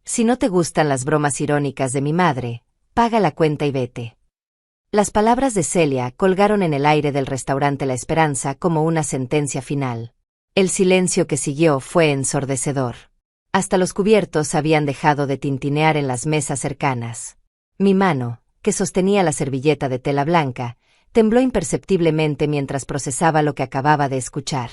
Si no te gustan las bromas irónicas de mi madre, paga la cuenta y vete. Las palabras de Celia colgaron en el aire del restaurante La Esperanza como una sentencia final. El silencio que siguió fue ensordecedor. Hasta los cubiertos habían dejado de tintinear en las mesas cercanas. Mi mano, que sostenía la servilleta de tela blanca, tembló imperceptiblemente mientras procesaba lo que acababa de escuchar.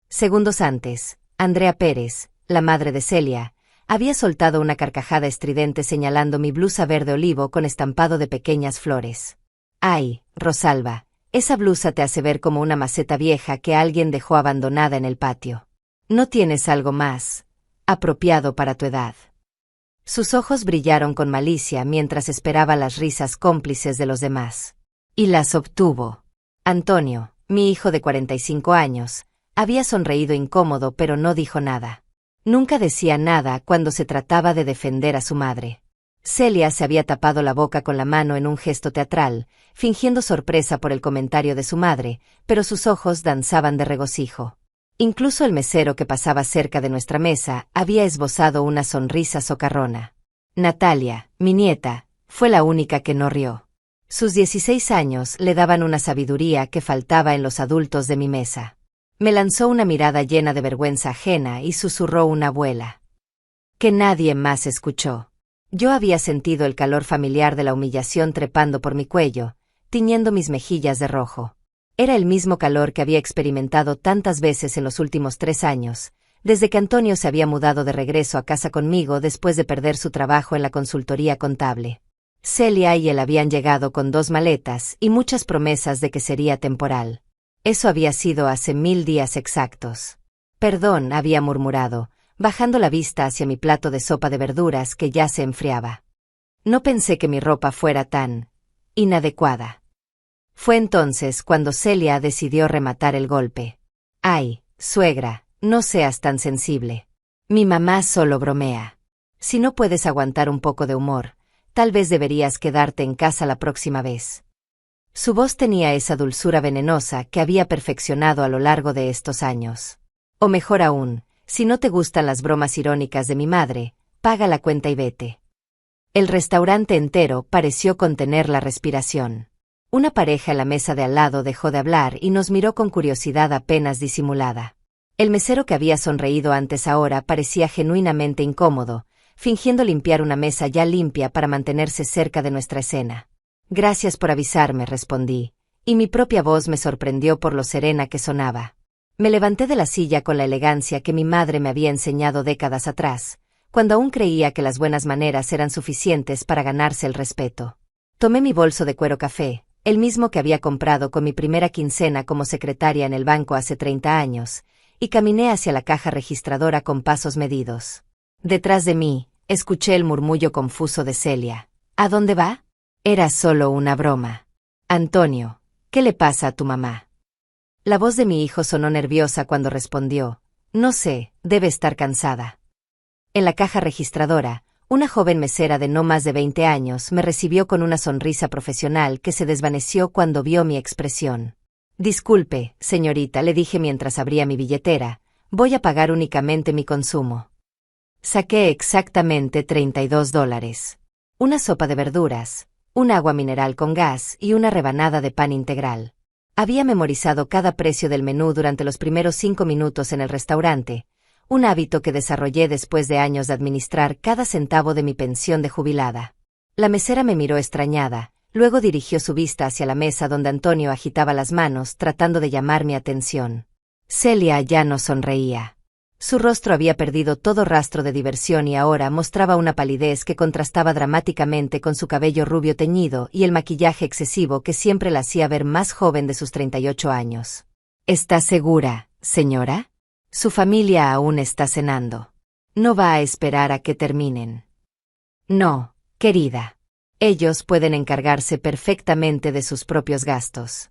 Segundos antes, Andrea Pérez, la madre de Celia, había soltado una carcajada estridente señalando mi blusa verde olivo con estampado de pequeñas flores. «Ay, Rosalba, esa blusa te hace ver como una maceta vieja que alguien dejó abandonada en el patio. ¿No tienes algo más apropiado para tu edad?» Sus ojos brillaron con malicia mientras esperaba las risas cómplices de los demás. Y las obtuvo. Antonio, mi hijo de 45 años, había sonreído incómodo pero no dijo nada. Nunca decía nada cuando se trataba de defender a su madre. Celia se había tapado la boca con la mano en un gesto teatral, fingiendo sorpresa por el comentario de su madre, pero sus ojos danzaban de regocijo. Incluso el mesero que pasaba cerca de nuestra mesa había esbozado una sonrisa socarrona. Natalia, mi nieta, fue la única que no rió. Sus 16 años le daban una sabiduría que faltaba en los adultos de mi mesa. Me lanzó una mirada llena de vergüenza ajena y susurró una abuela. Que nadie más escuchó. Yo había sentido el calor familiar de la humillación trepando por mi cuello, tiñendo mis mejillas de rojo. Era el mismo calor que había experimentado tantas veces en los últimos 3 años, desde que Antonio se había mudado de regreso a casa conmigo después de perder su trabajo en la consultoría contable. Celia y él habían llegado con 2 maletas y muchas promesas de que sería temporal. Eso había sido hace 1000 días exactos. Perdón, había murmurado, bajando la vista hacia mi plato de sopa de verduras que ya se enfriaba. No pensé que mi ropa fuera tan inadecuada. Fue entonces cuando Celia decidió rematar el golpe. Ay, suegra, no seas tan sensible. Mi mamá solo bromea. Si no puedes aguantar un poco de humor, tal vez deberías quedarte en casa la próxima vez. Su voz tenía esa dulzura venenosa que había perfeccionado a lo largo de estos años. O mejor aún, si no te gustan las bromas irónicas de mi madre, paga la cuenta y vete. El restaurante entero pareció contener la respiración. Una pareja en la mesa de al lado dejó de hablar y nos miró con curiosidad apenas disimulada. El mesero que había sonreído antes ahora parecía genuinamente incómodo, fingiendo limpiar una mesa ya limpia para mantenerse cerca de nuestra escena. Gracias por avisarme, respondí, y mi propia voz me sorprendió por lo serena que sonaba. Me levanté de la silla con la elegancia que mi madre me había enseñado décadas atrás, cuando aún creía que las buenas maneras eran suficientes para ganarse el respeto. Tomé mi bolso de cuero café, el mismo que había comprado con mi primera quincena como secretaria en el banco hace 30 años, y caminé hacia la caja registradora con pasos medidos. Detrás de mí, escuché el murmullo confuso de Celia. ¿A dónde va? Era solo una broma. Antonio, ¿qué le pasa a tu mamá? La voz de mi hijo sonó nerviosa cuando respondió. No sé, debe estar cansada. En la caja registradora, una joven mesera de no más de 20 años me recibió con una sonrisa profesional que se desvaneció cuando vio mi expresión. Disculpe, señorita, le dije mientras abría mi billetera, voy a pagar únicamente mi consumo. Saqué exactamente $32. Una sopa de verduras, un agua mineral con gas y una rebanada de pan integral. Había memorizado cada precio del menú durante los primeros 5 minutos en el restaurante, un hábito que desarrollé después de años de administrar cada centavo de mi pensión de jubilada. La mesera me miró extrañada, luego dirigió su vista hacia la mesa donde Antonio agitaba las manos tratando de llamar mi atención. Celia ya no sonreía. Su rostro había perdido todo rastro de diversión y ahora mostraba una palidez que contrastaba dramáticamente con su cabello rubio teñido y el maquillaje excesivo que siempre la hacía ver más joven de sus 38 años. ¿Está segura, señora? Su familia aún está cenando. No va a esperar a que terminen. No, querida. Ellos pueden encargarse perfectamente de sus propios gastos.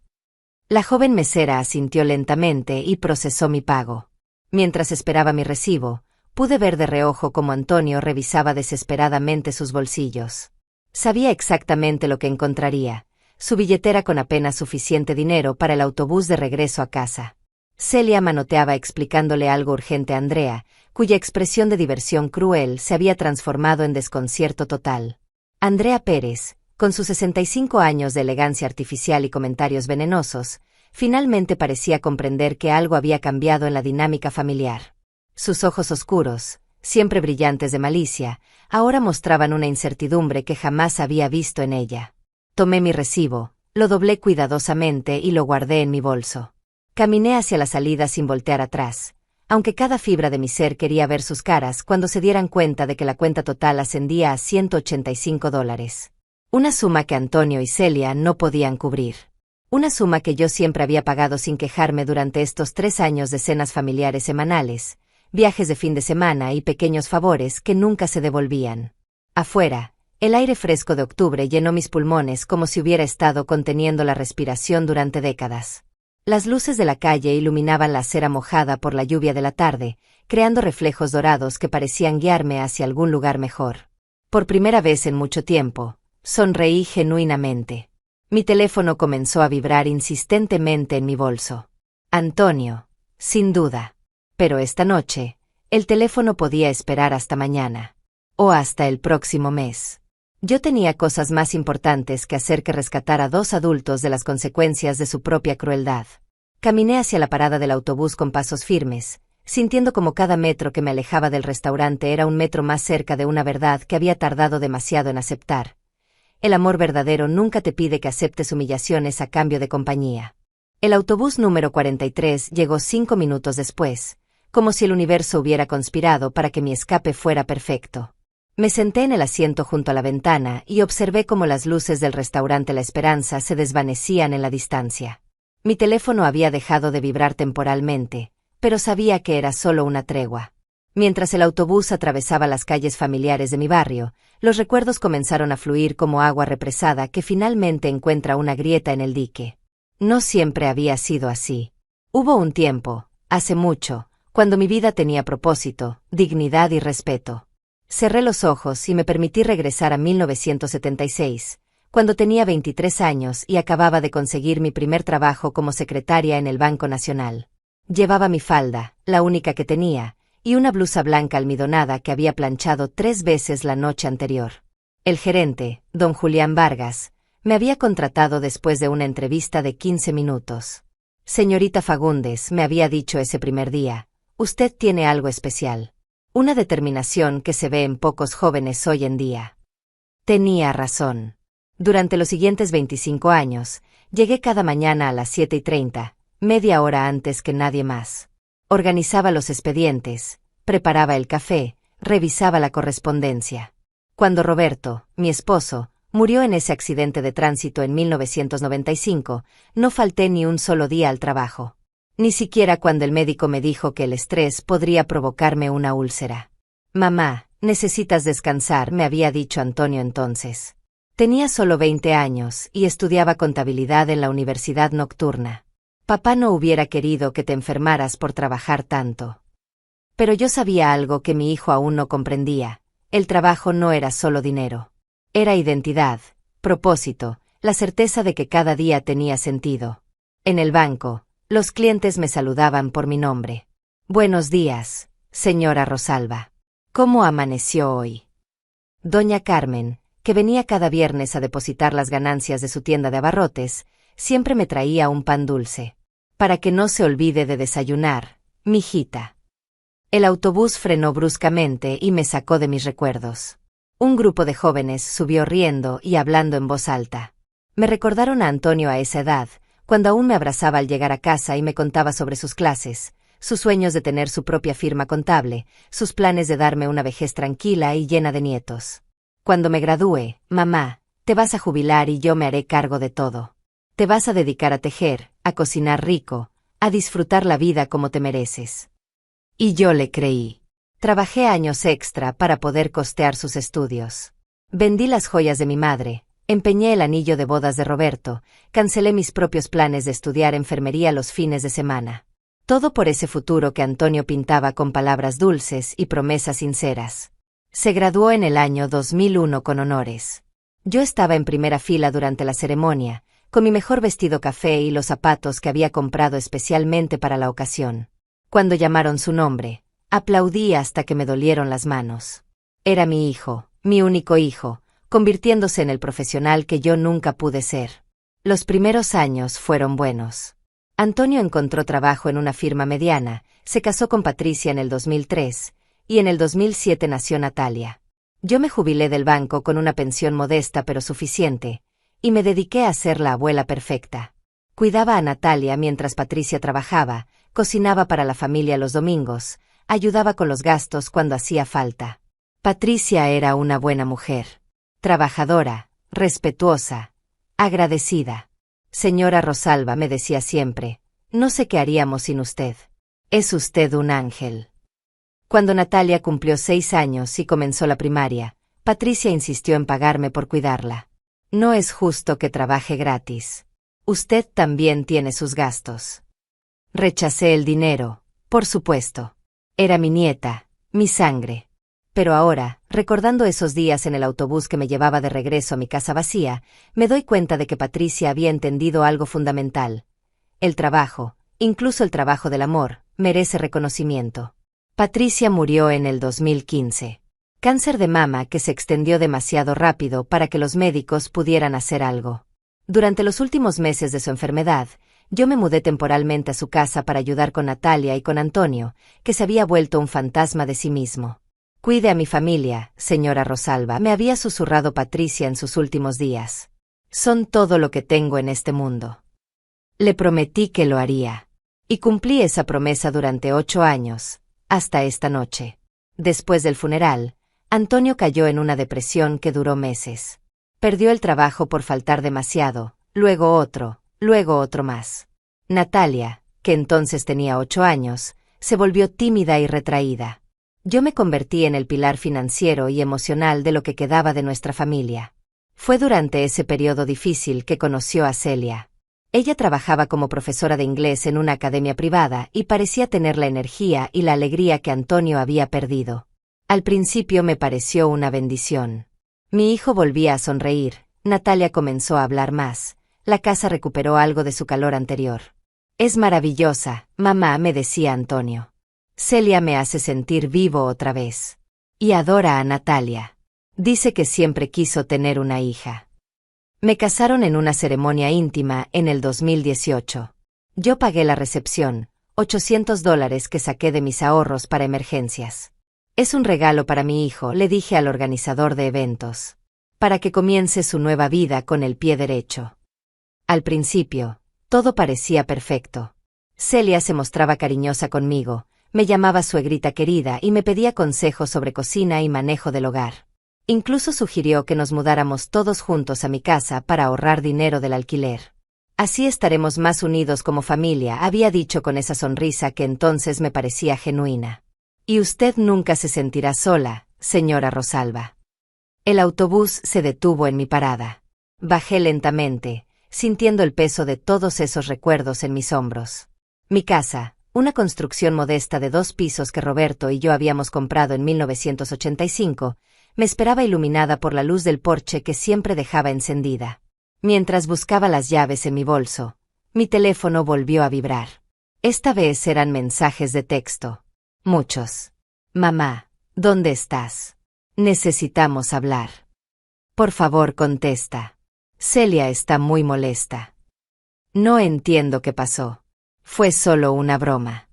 La joven mesera asintió lentamente y procesó mi pago. Mientras esperaba mi recibo, pude ver de reojo cómo Antonio revisaba desesperadamente sus bolsillos. Sabía exactamente lo que encontraría, su billetera con apenas suficiente dinero para el autobús de regreso a casa. Celia manoteaba explicándole algo urgente a Andrea, cuya expresión de diversión cruel se había transformado en desconcierto total. Andrea Pérez, con sus 65 años de elegancia artificial y comentarios venenosos, finalmente parecía comprender que algo había cambiado en la dinámica familiar. Sus ojos oscuros, siempre brillantes de malicia, ahora mostraban una incertidumbre que jamás había visto en ella. Tomé mi recibo, lo doblé cuidadosamente y lo guardé en mi bolso. Caminé hacia la salida sin voltear atrás, aunque cada fibra de mi ser quería ver sus caras cuando se dieran cuenta de que la cuenta total ascendía a $185. Una suma que Antonio y Celia no podían cubrir. Una suma que yo siempre había pagado sin quejarme durante estos 3 años de cenas familiares semanales, viajes de fin de semana y pequeños favores que nunca se devolvían. Afuera, el aire fresco de octubre llenó mis pulmones como si hubiera estado conteniendo la respiración durante décadas. Las luces de la calle iluminaban la acera mojada por la lluvia de la tarde, creando reflejos dorados que parecían guiarme hacia algún lugar mejor. Por primera vez en mucho tiempo, sonreí genuinamente. Mi teléfono comenzó a vibrar insistentemente en mi bolso. Antonio, sin duda. Pero esta noche, el teléfono podía esperar hasta mañana. O hasta el próximo mes. Yo tenía cosas más importantes que hacer que rescatar a 2 adultos de las consecuencias de su propia crueldad. Caminé hacia la parada del autobús con pasos firmes, sintiendo como cada metro que me alejaba del restaurante era un metro más cerca de una verdad que había tardado demasiado en aceptar. El amor verdadero nunca te pide que aceptes humillaciones a cambio de compañía. El autobús número 43 llegó 5 minutos después, como si el universo hubiera conspirado para que mi escape fuera perfecto. Me senté en el asiento junto a la ventana y observé cómo las luces del restaurante La Esperanza se desvanecían en la distancia. Mi teléfono había dejado de vibrar temporalmente, pero sabía que era solo una tregua. Mientras el autobús atravesaba las calles familiares de mi barrio, los recuerdos comenzaron a fluir como agua represada que finalmente encuentra una grieta en el dique. No siempre había sido así. Hubo un tiempo, hace mucho, cuando mi vida tenía propósito, dignidad y respeto. Cerré los ojos y me permití regresar a 1976, cuando tenía 23 años y acababa de conseguir mi primer trabajo como secretaria en el Banco Nacional. Llevaba mi falda, la única que tenía, y una blusa blanca almidonada que había planchado 3 veces la noche anterior. El gerente, don Julián Vargas, me había contratado después de una entrevista de 15 minutos. Señorita Fagundes, me había dicho ese primer día, usted tiene algo especial. Una determinación que se ve en pocos jóvenes hoy en día. Tenía razón. Durante los siguientes 25 años, llegué cada mañana a las 7:30, media hora antes que nadie más. Organizaba los expedientes, preparaba el café, revisaba la correspondencia. Cuando Roberto, mi esposo, murió en ese accidente de tránsito en 1995, no falté ni un solo día al trabajo. Ni siquiera cuando el médico me dijo que el estrés podría provocarme una úlcera. Mamá, necesitas descansar, me había dicho Antonio entonces. Tenía solo 20 años y estudiaba contabilidad en la universidad nocturna. Papá no hubiera querido que te enfermaras por trabajar tanto. Pero yo sabía algo que mi hijo aún no comprendía. El trabajo no era solo dinero. Era identidad, propósito, la certeza de que cada día tenía sentido. En el banco, los clientes me saludaban por mi nombre. Buenos días, señora Rosalba. ¿Cómo amaneció hoy? Doña Carmen, que venía cada viernes a depositar las ganancias de su tienda de abarrotes, siempre me traía un pan dulce. Para que no se olvide de desayunar, mijita. El autobús frenó bruscamente y me sacó de mis recuerdos. Un grupo de jóvenes subió riendo y hablando en voz alta. Me recordaron a Antonio a esa edad, cuando aún me abrazaba al llegar a casa y me contaba sobre sus clases, sus sueños de tener su propia firma contable, sus planes de darme una vejez tranquila y llena de nietos. Cuando me gradúe, mamá, te vas a jubilar y yo me haré cargo de todo. Te vas a dedicar a tejer, a cocinar rico, a disfrutar la vida como te mereces. Y yo le creí. Trabajé años extra para poder costear sus estudios. Vendí las joyas de mi madre. Empeñé el anillo de bodas de Roberto, cancelé mis propios planes de estudiar enfermería los fines de semana. Todo por ese futuro que Antonio pintaba con palabras dulces y promesas sinceras. Se graduó en el año 2001 con honores. Yo estaba en primera fila durante la ceremonia, con mi mejor vestido café y los zapatos que había comprado especialmente para la ocasión. Cuando llamaron su nombre, aplaudí hasta que me dolieron las manos. Era mi hijo, mi único hijo, convirtiéndose en el profesional que yo nunca pude ser. Los primeros años fueron buenos. Antonio encontró trabajo en una firma mediana, se casó con Patricia en el 2003, y en el 2007 nació Natalia. Yo me jubilé del banco con una pensión modesta pero suficiente, y me dediqué a ser la abuela perfecta. Cuidaba a Natalia mientras Patricia trabajaba, cocinaba para la familia los domingos, ayudaba con los gastos cuando hacía falta. Patricia era una buena mujer. Trabajadora, respetuosa, agradecida. Señora Rosalba, me decía siempre, no sé qué haríamos sin usted. Es usted un ángel. Cuando Natalia cumplió 6 años y comenzó la primaria, Patricia insistió en pagarme por cuidarla. No es justo que trabaje gratis. Usted también tiene sus gastos. Rechacé el dinero, por supuesto. Era mi nieta, mi sangre. Pero ahora, recordando esos días en el autobús que me llevaba de regreso a mi casa vacía, me doy cuenta de que Patricia había entendido algo fundamental. El trabajo, incluso el trabajo del amor, merece reconocimiento. Patricia murió en el 2015. Cáncer de mama que se extendió demasiado rápido para que los médicos pudieran hacer algo. Durante los últimos meses de su enfermedad, yo me mudé temporalmente a su casa para ayudar con Natalia y con Antonio, que se había vuelto un fantasma de sí mismo. Cuide a mi familia, señora Rosalba, me había susurrado Patricia en sus últimos días. Son todo lo que tengo en este mundo. Le prometí que lo haría. Y cumplí esa promesa durante 8 años, hasta esta noche. Después del funeral, Antonio cayó en una depresión que duró meses. Perdió el trabajo por faltar demasiado, luego otro más. Natalia, que entonces tenía 8 años, se volvió tímida y retraída. Yo me convertí en el pilar financiero y emocional de lo que quedaba de nuestra familia. Fue durante ese periodo difícil que conoció a Celia. Ella trabajaba como profesora de inglés en una academia privada y parecía tener la energía y la alegría que Antonio había perdido. Al principio me pareció una bendición. Mi hijo volvía a sonreír, Natalia comenzó a hablar más, la casa recuperó algo de su calor anterior. Es maravillosa, mamá, me decía Antonio. Celia me hace sentir vivo otra vez. Y adora a Natalia. Dice que siempre quiso tener una hija. Me casaron en una ceremonia íntima en el 2018. Yo pagué la recepción, $800 que saqué de mis ahorros para emergencias. Es un regalo para mi hijo, le dije al organizador de eventos. Para que comience su nueva vida con el pie derecho. Al principio, todo parecía perfecto. Celia se mostraba cariñosa conmigo, me llamaba suegrita querida y me pedía consejos sobre cocina y manejo del hogar. Incluso sugirió que nos mudáramos todos juntos a mi casa para ahorrar dinero del alquiler. Así estaremos más unidos como familia, había dicho con esa sonrisa que entonces me parecía genuina. Y usted nunca se sentirá sola, señora Rosalba. El autobús se detuvo en mi parada. Bajé lentamente, sintiendo el peso de todos esos recuerdos en mis hombros. Mi casa, una construcción modesta de 2 pisos que Roberto y yo habíamos comprado en 1985, me esperaba iluminada por la luz del porche que siempre dejaba encendida. Mientras buscaba las llaves en mi bolso, mi teléfono volvió a vibrar. Esta vez eran mensajes de texto. Muchos. Mamá, ¿dónde estás? Necesitamos hablar. Por favor, contesta. Celia está muy molesta. No entiendo qué pasó. Fue solo una broma.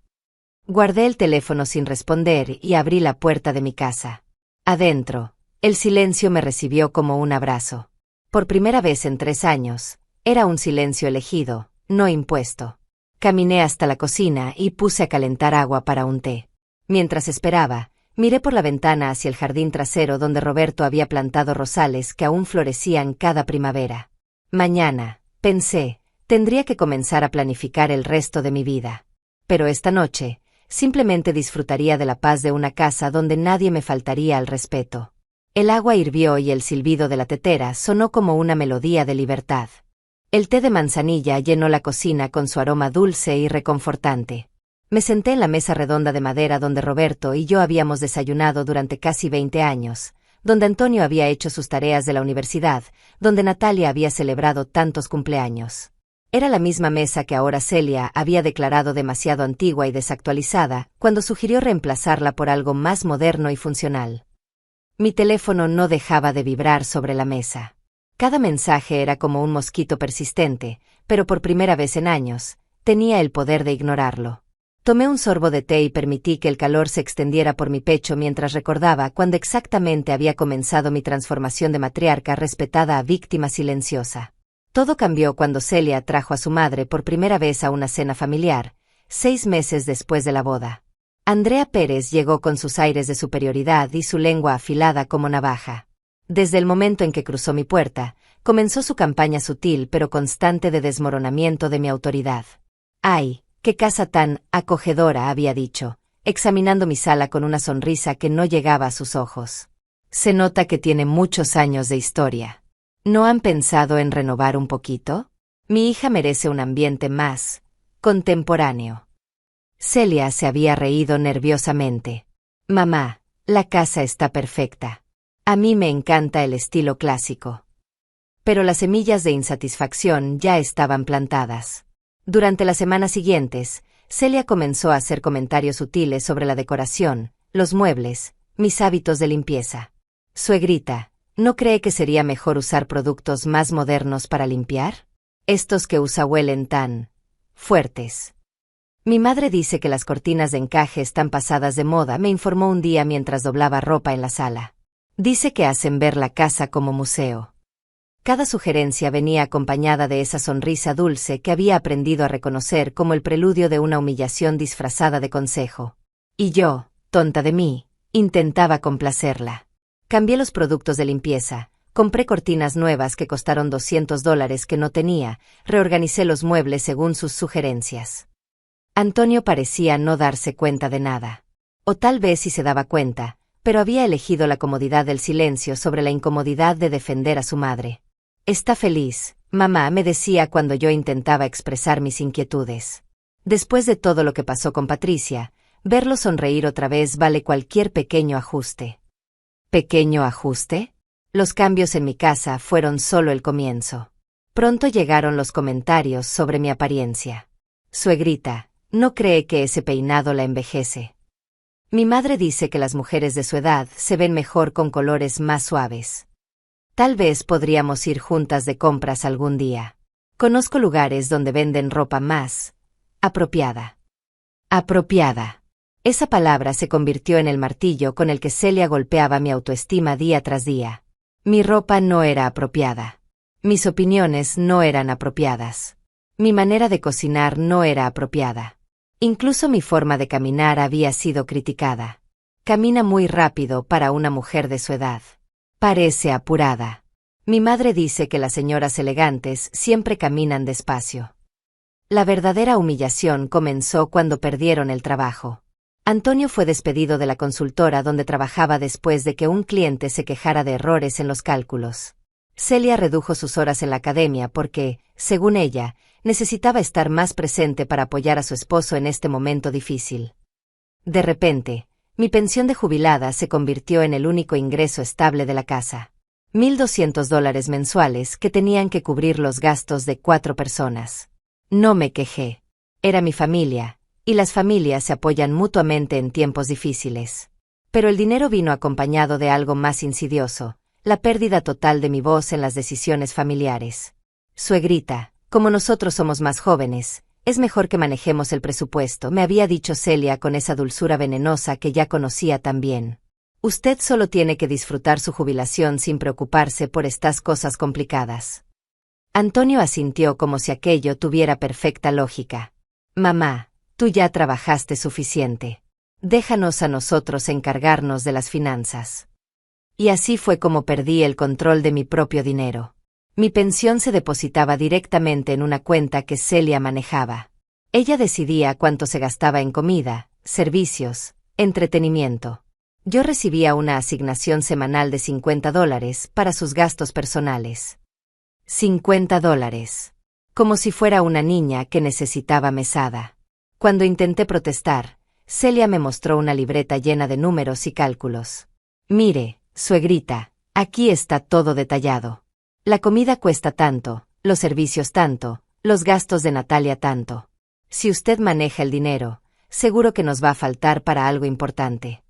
Guardé el teléfono sin responder y abrí la puerta de mi casa. Adentro, el silencio me recibió como un abrazo. Por primera vez en 3 años, era un silencio elegido, no impuesto. Caminé hasta la cocina y puse a calentar agua para un té. Mientras esperaba, miré por la ventana hacia el jardín trasero donde Roberto había plantado rosales que aún florecían cada primavera. Mañana, pensé, tendría que comenzar a planificar el resto de mi vida. Pero esta noche, simplemente disfrutaría de la paz de una casa donde nadie me faltaría al respeto. El agua hirvió y el silbido de la tetera sonó como una melodía de libertad. El té de manzanilla llenó la cocina con su aroma dulce y reconfortante. Me senté en la mesa redonda de madera donde Roberto y yo habíamos desayunado durante casi 20 años, donde Antonio había hecho sus tareas de la universidad, donde Natalia había celebrado tantos cumpleaños. Era la misma mesa que ahora Celia había declarado demasiado antigua y desactualizada, cuando sugirió reemplazarla por algo más moderno y funcional. Mi teléfono no dejaba de vibrar sobre la mesa. Cada mensaje era como un mosquito persistente, pero por primera vez en años, tenía el poder de ignorarlo. Tomé un sorbo de té y permití que el calor se extendiera por mi pecho mientras recordaba cuándo exactamente había comenzado mi transformación de matriarca respetada a víctima silenciosa. Todo cambió cuando Celia trajo a su madre por primera vez a una cena familiar, 6 meses después de la boda. Andrea Pérez llegó con sus aires de superioridad y su lengua afilada como navaja. Desde el momento en que cruzó mi puerta, comenzó su campaña sutil pero constante de desmoronamiento de mi autoridad. ¡Ay, qué casa tan acogedora!, había dicho, examinando mi sala con una sonrisa que no llegaba a sus ojos. Se nota que tiene muchos años de historia. ¿No han pensado en renovar un poquito? Mi hija merece un ambiente más contemporáneo. Celia se había reído nerviosamente. Mamá, la casa está perfecta. A mí me encanta el estilo clásico. Pero las semillas de insatisfacción ya estaban plantadas. Durante las semanas siguientes, Celia comenzó a hacer comentarios sutiles sobre la decoración, los muebles, mis hábitos de limpieza. Suegrita, ¿no cree que sería mejor usar productos más modernos para limpiar? Estos que usa huelen tan fuertes. Mi madre dice que las cortinas de encaje están pasadas de moda, me informó un día mientras doblaba ropa en la sala. Dice que hacen ver la casa como museo. Cada sugerencia venía acompañada de esa sonrisa dulce que había aprendido a reconocer como el preludio de una humillación disfrazada de consejo. Y yo, tonta de mí, intentaba complacerla. Cambié los productos de limpieza, compré cortinas nuevas que costaron $200 que no tenía, reorganicé los muebles según sus sugerencias. Antonio parecía no darse cuenta de nada. O tal vez sí se daba cuenta, pero había elegido la comodidad del silencio sobre la incomodidad de defender a su madre. Está feliz, mamá, me decía cuando yo intentaba expresar mis inquietudes. Después de todo lo que pasó con Patricia, verlo sonreír otra vez vale cualquier pequeño ajuste. ¿Pequeño ajuste? Los cambios en mi casa fueron solo el comienzo. Pronto llegaron los comentarios sobre mi apariencia. Suegrita, ¿no cree que ese peinado la envejece? Mi madre dice que las mujeres de su edad se ven mejor con colores más suaves. Tal vez podríamos ir juntas de compras algún día. Conozco lugares donde venden ropa más apropiada. Apropiada. Esa palabra se convirtió en el martillo con el que Celia golpeaba mi autoestima día tras día. Mi ropa no era apropiada. Mis opiniones no eran apropiadas. Mi manera de cocinar no era apropiada. Incluso mi forma de caminar había sido criticada. Camina muy rápido para una mujer de su edad. Parece apurada. Mi madre dice que las señoras elegantes siempre caminan despacio. La verdadera humillación comenzó cuando perdieron el trabajo. Antonio fue despedido de la consultora donde trabajaba después de que un cliente se quejara de errores en los cálculos. Celia redujo sus horas en la academia porque, según ella, necesitaba estar más presente para apoyar a su esposo en este momento difícil. De repente, mi pensión de jubilada se convirtió en el único ingreso estable de la casa. $1,200 mensuales que tenían que cubrir los gastos de 4 personas. No me quejé. Era mi familia, y las familias se apoyan mutuamente en tiempos difíciles. Pero el dinero vino acompañado de algo más insidioso, la pérdida total de mi voz en las decisiones familiares. Suegrita, como nosotros somos más jóvenes, es mejor que manejemos el presupuesto, me había dicho Celia con esa dulzura venenosa que ya conocía tan bien. Usted solo tiene que disfrutar su jubilación sin preocuparse por estas cosas complicadas. Antonio asintió como si aquello tuviera perfecta lógica. Mamá, tú ya trabajaste suficiente. Déjanos a nosotros encargarnos de las finanzas. Y así fue como perdí el control de mi propio dinero. Mi pensión se depositaba directamente en una cuenta que Celia manejaba. Ella decidía cuánto se gastaba en comida, servicios, entretenimiento. Yo recibía una asignación semanal de $50 para sus gastos personales. $50. Como si fuera una niña que necesitaba mesada. Cuando intenté protestar, Celia me mostró una libreta llena de números y cálculos. Mire, Suegrita, aquí está todo detallado. La comida cuesta tanto, los servicios tanto, los gastos de Natalia tanto. Si usted maneja el dinero, seguro que nos va a faltar para algo importante.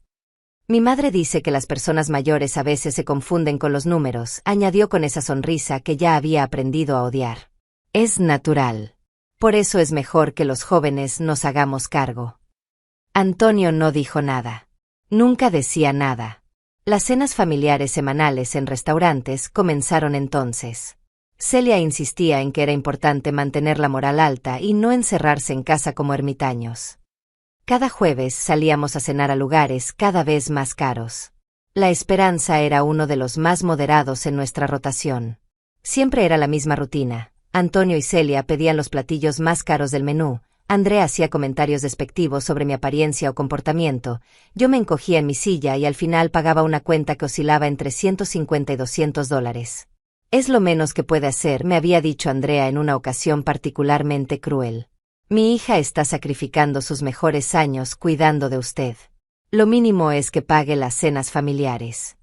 Mi madre dice que las personas mayores a veces se confunden con los números, añadió con esa sonrisa que ya había aprendido a odiar. Es natural. Por eso es mejor que los jóvenes nos hagamos cargo. Antonio no dijo nada. Nunca decía nada. Las cenas familiares semanales en restaurantes comenzaron entonces. Celia insistía en que era importante mantener la moral alta y no encerrarse en casa como ermitaños. Cada jueves salíamos a cenar a lugares cada vez más caros. La Esperanza era uno de los más moderados en nuestra rotación. Siempre era la misma rutina. Antonio y Celia pedían los platillos más caros del menú, Andrea hacía comentarios despectivos sobre mi apariencia o comportamiento, yo me encogía en mi silla y al final pagaba una cuenta que oscilaba entre $150 y $200. Es lo menos que puede hacer, me había dicho Andrea en una ocasión particularmente cruel. Mi hija está sacrificando sus mejores años cuidando de usted. Lo mínimo es que pague las cenas familiares.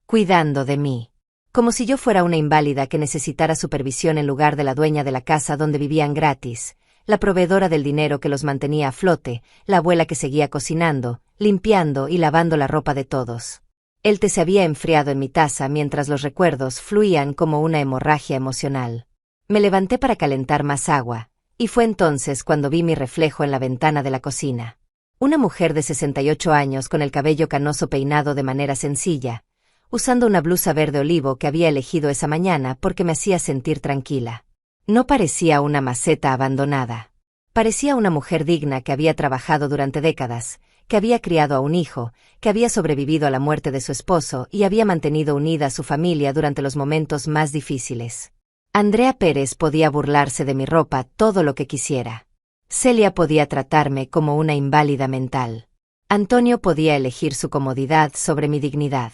Cuidando de mí. Como si yo fuera una inválida que necesitara supervisión en lugar de la dueña de la casa donde vivían gratis, la proveedora del dinero que los mantenía a flote, la abuela que seguía cocinando, limpiando y lavando la ropa de todos. El té se había enfriado en mi taza mientras los recuerdos fluían como una hemorragia emocional. Me levanté para calentar más agua, y fue entonces cuando vi mi reflejo en la ventana de la cocina. Una mujer de 68 años con el cabello canoso peinado de manera sencilla, usando una blusa verde olivo que había elegido esa mañana porque me hacía sentir tranquila. No parecía una maceta abandonada. Parecía una mujer digna que había trabajado durante décadas, que había criado a un hijo, que había sobrevivido a la muerte de su esposo y había mantenido unida a su familia durante los momentos más difíciles. Andrea Pérez podía burlarse de mi ropa todo lo que quisiera. Celia podía tratarme como una inválida mental. Antonio podía elegir su comodidad sobre mi dignidad.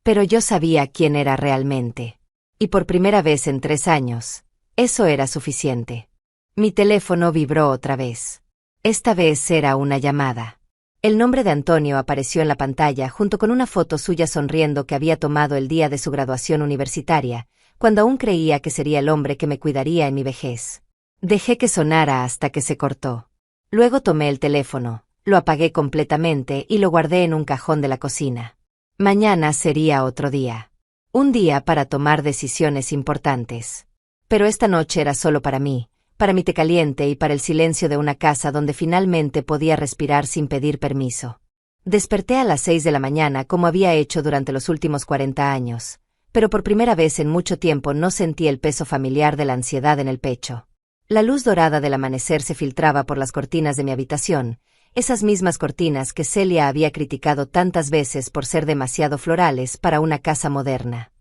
Pero yo sabía quién era realmente. Y por primera vez en 3 años, eso era suficiente. Mi teléfono vibró otra vez. Esta vez era una llamada. El nombre de Antonio apareció en la pantalla junto con una foto suya sonriendo que había tomado el día de su graduación universitaria, cuando aún creía que sería el hombre que me cuidaría en mi vejez. Dejé que sonara hasta que se cortó. Luego tomé el teléfono, lo apagué completamente y lo guardé en un cajón de la cocina. Mañana sería otro día. Un día para tomar decisiones importantes. Pero esta noche era solo para mí, para mi té caliente y para el silencio de una casa donde finalmente podía respirar sin pedir permiso. Desperté a las 6 de la mañana como había hecho durante los últimos 40 años, pero por primera vez en mucho tiempo no sentí el peso familiar de la ansiedad en el pecho. La luz dorada del amanecer se filtraba por las cortinas de mi habitación, esas mismas cortinas que Celia había criticado tantas veces por ser demasiado florales para una casa moderna.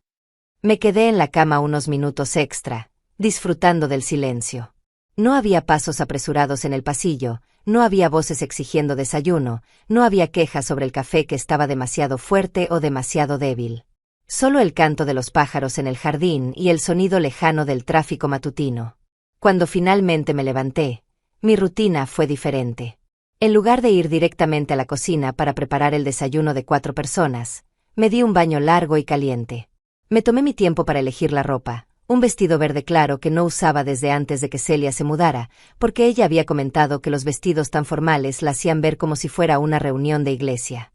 Me quedé en la cama unos minutos extra, disfrutando del silencio. No había pasos apresurados en el pasillo, no había voces exigiendo desayuno, no había quejas sobre el café que estaba demasiado fuerte o demasiado débil. Solo el canto de los pájaros en el jardín y el sonido lejano del tráfico matutino. Cuando finalmente me levanté, mi rutina fue diferente. En lugar de ir directamente a la cocina para preparar el desayuno de 4 personas, me di un baño largo y caliente. Me tomé mi tiempo para elegir la ropa. Un vestido verde claro que no usaba desde antes de que Celia se mudara, porque ella había comentado que los vestidos tan formales la hacían ver como si fuera una reunión de iglesia.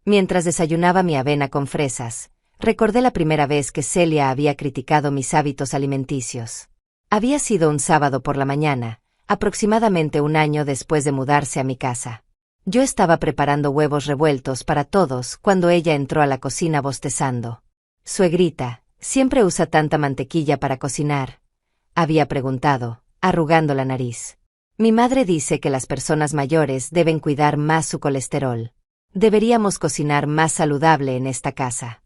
Mientras desayunaba mi avena con fresas, recordé la primera vez que Celia había criticado mis hábitos alimenticios. Había sido un sábado por la mañana, aproximadamente 1 año después de mudarse a mi casa. Yo estaba preparando huevos revueltos para todos cuando ella entró a la cocina bostezando. Suegrita, ¿siempre usa tanta mantequilla para cocinar?, había preguntado, arrugando la nariz. Mi madre dice que las personas mayores deben cuidar más su colesterol. Deberíamos cocinar más saludable en esta casa.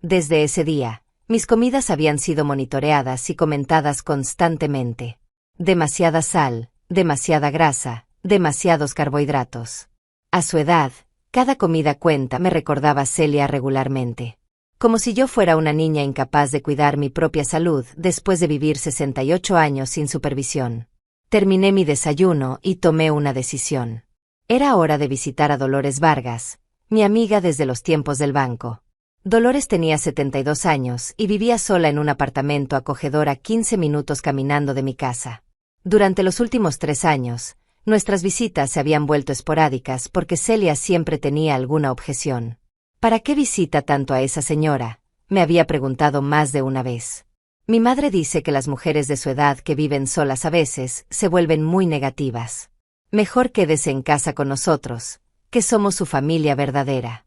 Desde ese día, mis comidas habían sido monitoreadas y comentadas constantemente. Demasiada sal, demasiada grasa, demasiados carbohidratos. A su edad, cada comida cuenta, me recordaba Celia regularmente. Como si yo fuera una niña incapaz de cuidar mi propia salud después de vivir 68 años sin supervisión. Terminé mi desayuno y tomé una decisión. Era hora de visitar a Dolores Vargas, mi amiga desde los tiempos del banco. Dolores tenía 72 años y vivía sola en un apartamento acogedor a 15 minutos caminando de mi casa. Durante los últimos 3 años, nuestras visitas se habían vuelto esporádicas porque Celia siempre tenía alguna objeción. ¿Para qué visita tanto a esa señora?, me había preguntado más de una vez. Mi madre dice que las mujeres de su edad que viven solas a veces se vuelven muy negativas. Mejor quédese en casa con nosotros, que somos su familia verdadera.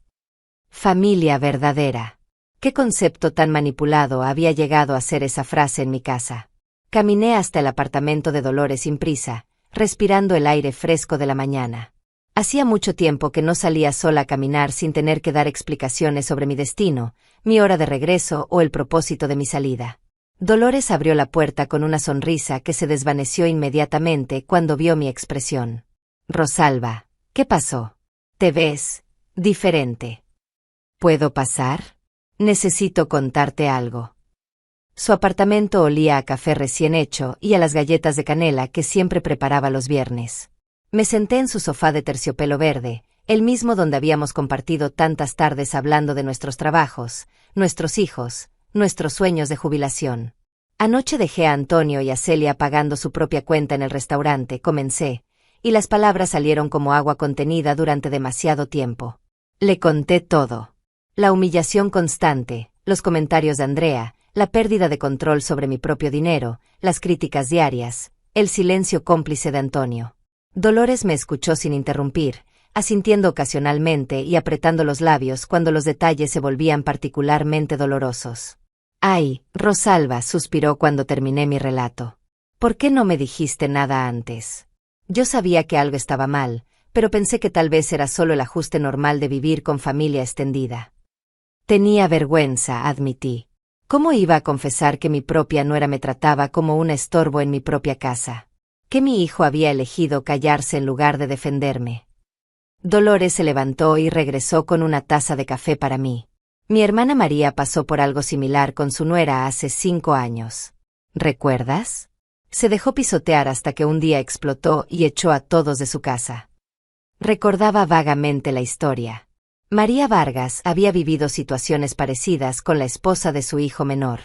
Familia verdadera. ¿Qué concepto tan manipulado había llegado a ser esa frase en mi casa? Caminé hasta el apartamento de Dolores sin prisa, respirando el aire fresco de la mañana. Hacía mucho tiempo que no salía sola a caminar sin tener que dar explicaciones sobre mi destino, mi hora de regreso o el propósito de mi salida. Dolores abrió la puerta con una sonrisa que se desvaneció inmediatamente cuando vio mi expresión. Rosalba, ¿qué pasó? Te ves diferente. ¿Puedo pasar? Necesito contarte algo. Su apartamento olía a café recién hecho y a las galletas de canela que siempre preparaba los viernes. Me senté en su sofá de terciopelo verde, el mismo donde habíamos compartido tantas tardes hablando de nuestros trabajos, nuestros hijos, nuestros sueños de jubilación. Anoche dejé a Antonio y a Celia pagando su propia cuenta en el restaurante, comencé, y las palabras salieron como agua contenida durante demasiado tiempo. Le conté todo. La humillación constante, los comentarios de Andrea, la pérdida de control sobre mi propio dinero, las críticas diarias, el silencio cómplice de Antonio. Dolores me escuchó sin interrumpir, asintiendo ocasionalmente y apretando los labios cuando los detalles se volvían particularmente dolorosos. «Ay, Rosalba», suspiró cuando terminé mi relato. «¿Por qué no me dijiste nada antes?» Yo sabía que algo estaba mal, pero pensé que tal vez era solo el ajuste normal de vivir con familia extendida. Tenía vergüenza, admití. ¿Cómo iba a confesar que mi propia nuera me trataba como un estorbo en mi propia casa? Que mi hijo había elegido callarse en lugar de defenderme. Dolores se levantó y regresó con una taza de café para mí. Mi hermana María pasó por algo similar con su nuera hace 5 años. ¿Recuerdas? Se dejó pisotear hasta que un día explotó y echó a todos de su casa. Recordaba vagamente la historia. María Vargas había vivido situaciones parecidas con la esposa de su hijo menor.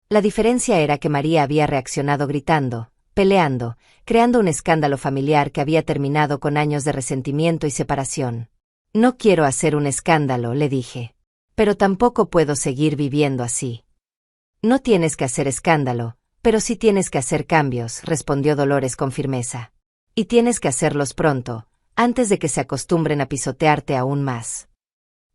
La diferencia era que María había reaccionado gritando, peleando, creando un escándalo familiar que había terminado con años de resentimiento y separación. «No quiero hacer un escándalo», le dije. «Pero tampoco puedo seguir viviendo así». «No tienes que hacer escándalo, pero sí tienes que hacer cambios», respondió Dolores con firmeza. «Y tienes que hacerlos pronto, antes de que se acostumbren a pisotearte aún más».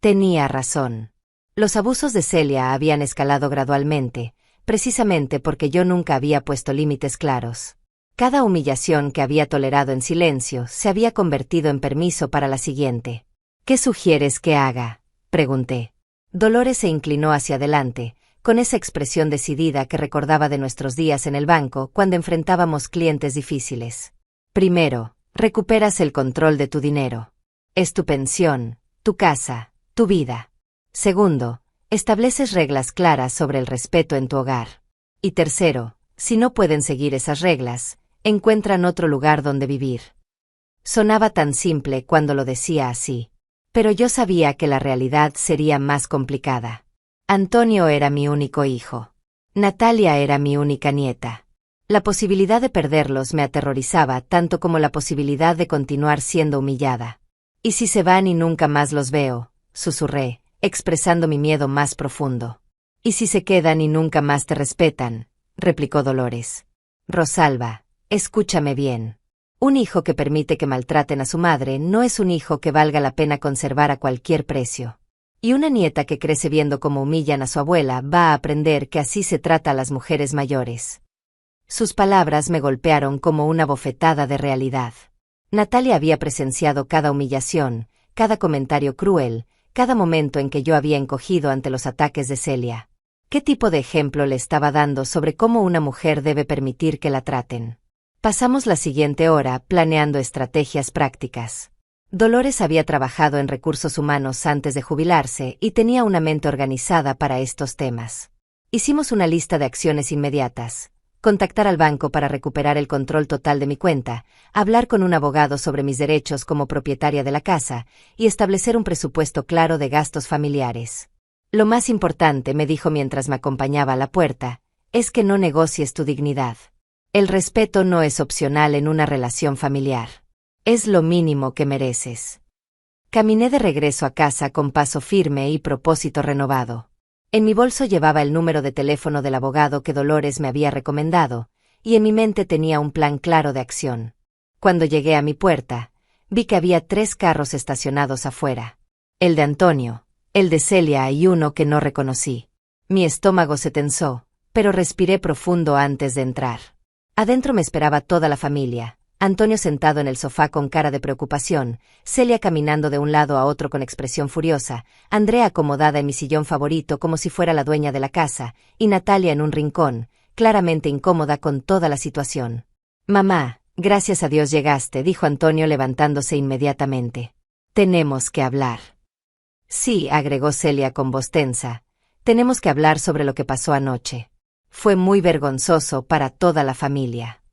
Tenía razón. Los abusos de Celia habían escalado gradualmente, precisamente porque yo nunca había puesto límites claros. Cada humillación que había tolerado en silencio se había convertido en permiso para la siguiente. «¿Qué sugieres que haga?», pregunté. Dolores se inclinó hacia adelante, con esa expresión decidida que recordaba de nuestros días en el banco cuando enfrentábamos clientes difíciles. «Primero, recuperas el control de tu dinero. Es tu pensión, tu casa, tu vida. Segundo, estableces reglas claras sobre el respeto en tu hogar. Y tercero, si no pueden seguir esas reglas, encuentran otro lugar donde vivir». Sonaba tan simple cuando lo decía así. Pero yo sabía que la realidad sería más complicada. Antonio era mi único hijo. Natalia era mi única nieta. La posibilidad de perderlos me aterrorizaba tanto como la posibilidad de continuar siendo humillada. «¿Y si se van y nunca más los veo?», susurré, expresando mi miedo más profundo. «¿Y si se quedan y nunca más te respetan?», replicó Dolores. «Rosalba, escúchame bien. Un hijo que permite que maltraten a su madre no es un hijo que valga la pena conservar a cualquier precio. Y una nieta que crece viendo cómo humillan a su abuela va a aprender que así se trata a las mujeres mayores». Sus palabras me golpearon como una bofetada de realidad. Natalia había presenciado cada humillación, cada comentario cruel, cada momento en que yo había encogido ante los ataques de Celia. ¿Qué tipo de ejemplo le estaba dando sobre cómo una mujer debe permitir que la traten? Pasamos la siguiente hora planeando estrategias prácticas. Dolores había trabajado en recursos humanos antes de jubilarse y tenía una mente organizada para estos temas. Hicimos una lista de acciones inmediatas: contactar al banco para recuperar el control total de mi cuenta, hablar con un abogado sobre mis derechos como propietaria de la casa y establecer un presupuesto claro de gastos familiares. Lo más importante, me dijo mientras me acompañaba a la puerta, es que no negocies tu dignidad. El respeto no es opcional en una relación familiar. Es lo mínimo que mereces. Caminé de regreso a casa con paso firme y propósito renovado. En mi bolso llevaba el número de teléfono del abogado que Dolores me había recomendado, y en mi mente tenía un plan claro de acción. Cuando llegué a mi puerta, vi que había 3 carros estacionados afuera. El de Antonio, el de Celia y uno que no reconocí. Mi estómago se tensó, pero respiré profundo antes de entrar. Adentro me esperaba toda la familia. Antonio sentado en el sofá con cara de preocupación, Celia caminando de un lado a otro con expresión furiosa, Andrea acomodada en mi sillón favorito como si fuera la dueña de la casa, y Natalia en un rincón, claramente incómoda con toda la situación. «Mamá, gracias a Dios llegaste», dijo Antonio levantándose inmediatamente. «Tenemos que hablar». «Sí», agregó Celia con voz tensa, «tenemos que hablar sobre lo que pasó anoche. Fue muy vergonzoso para toda la familia».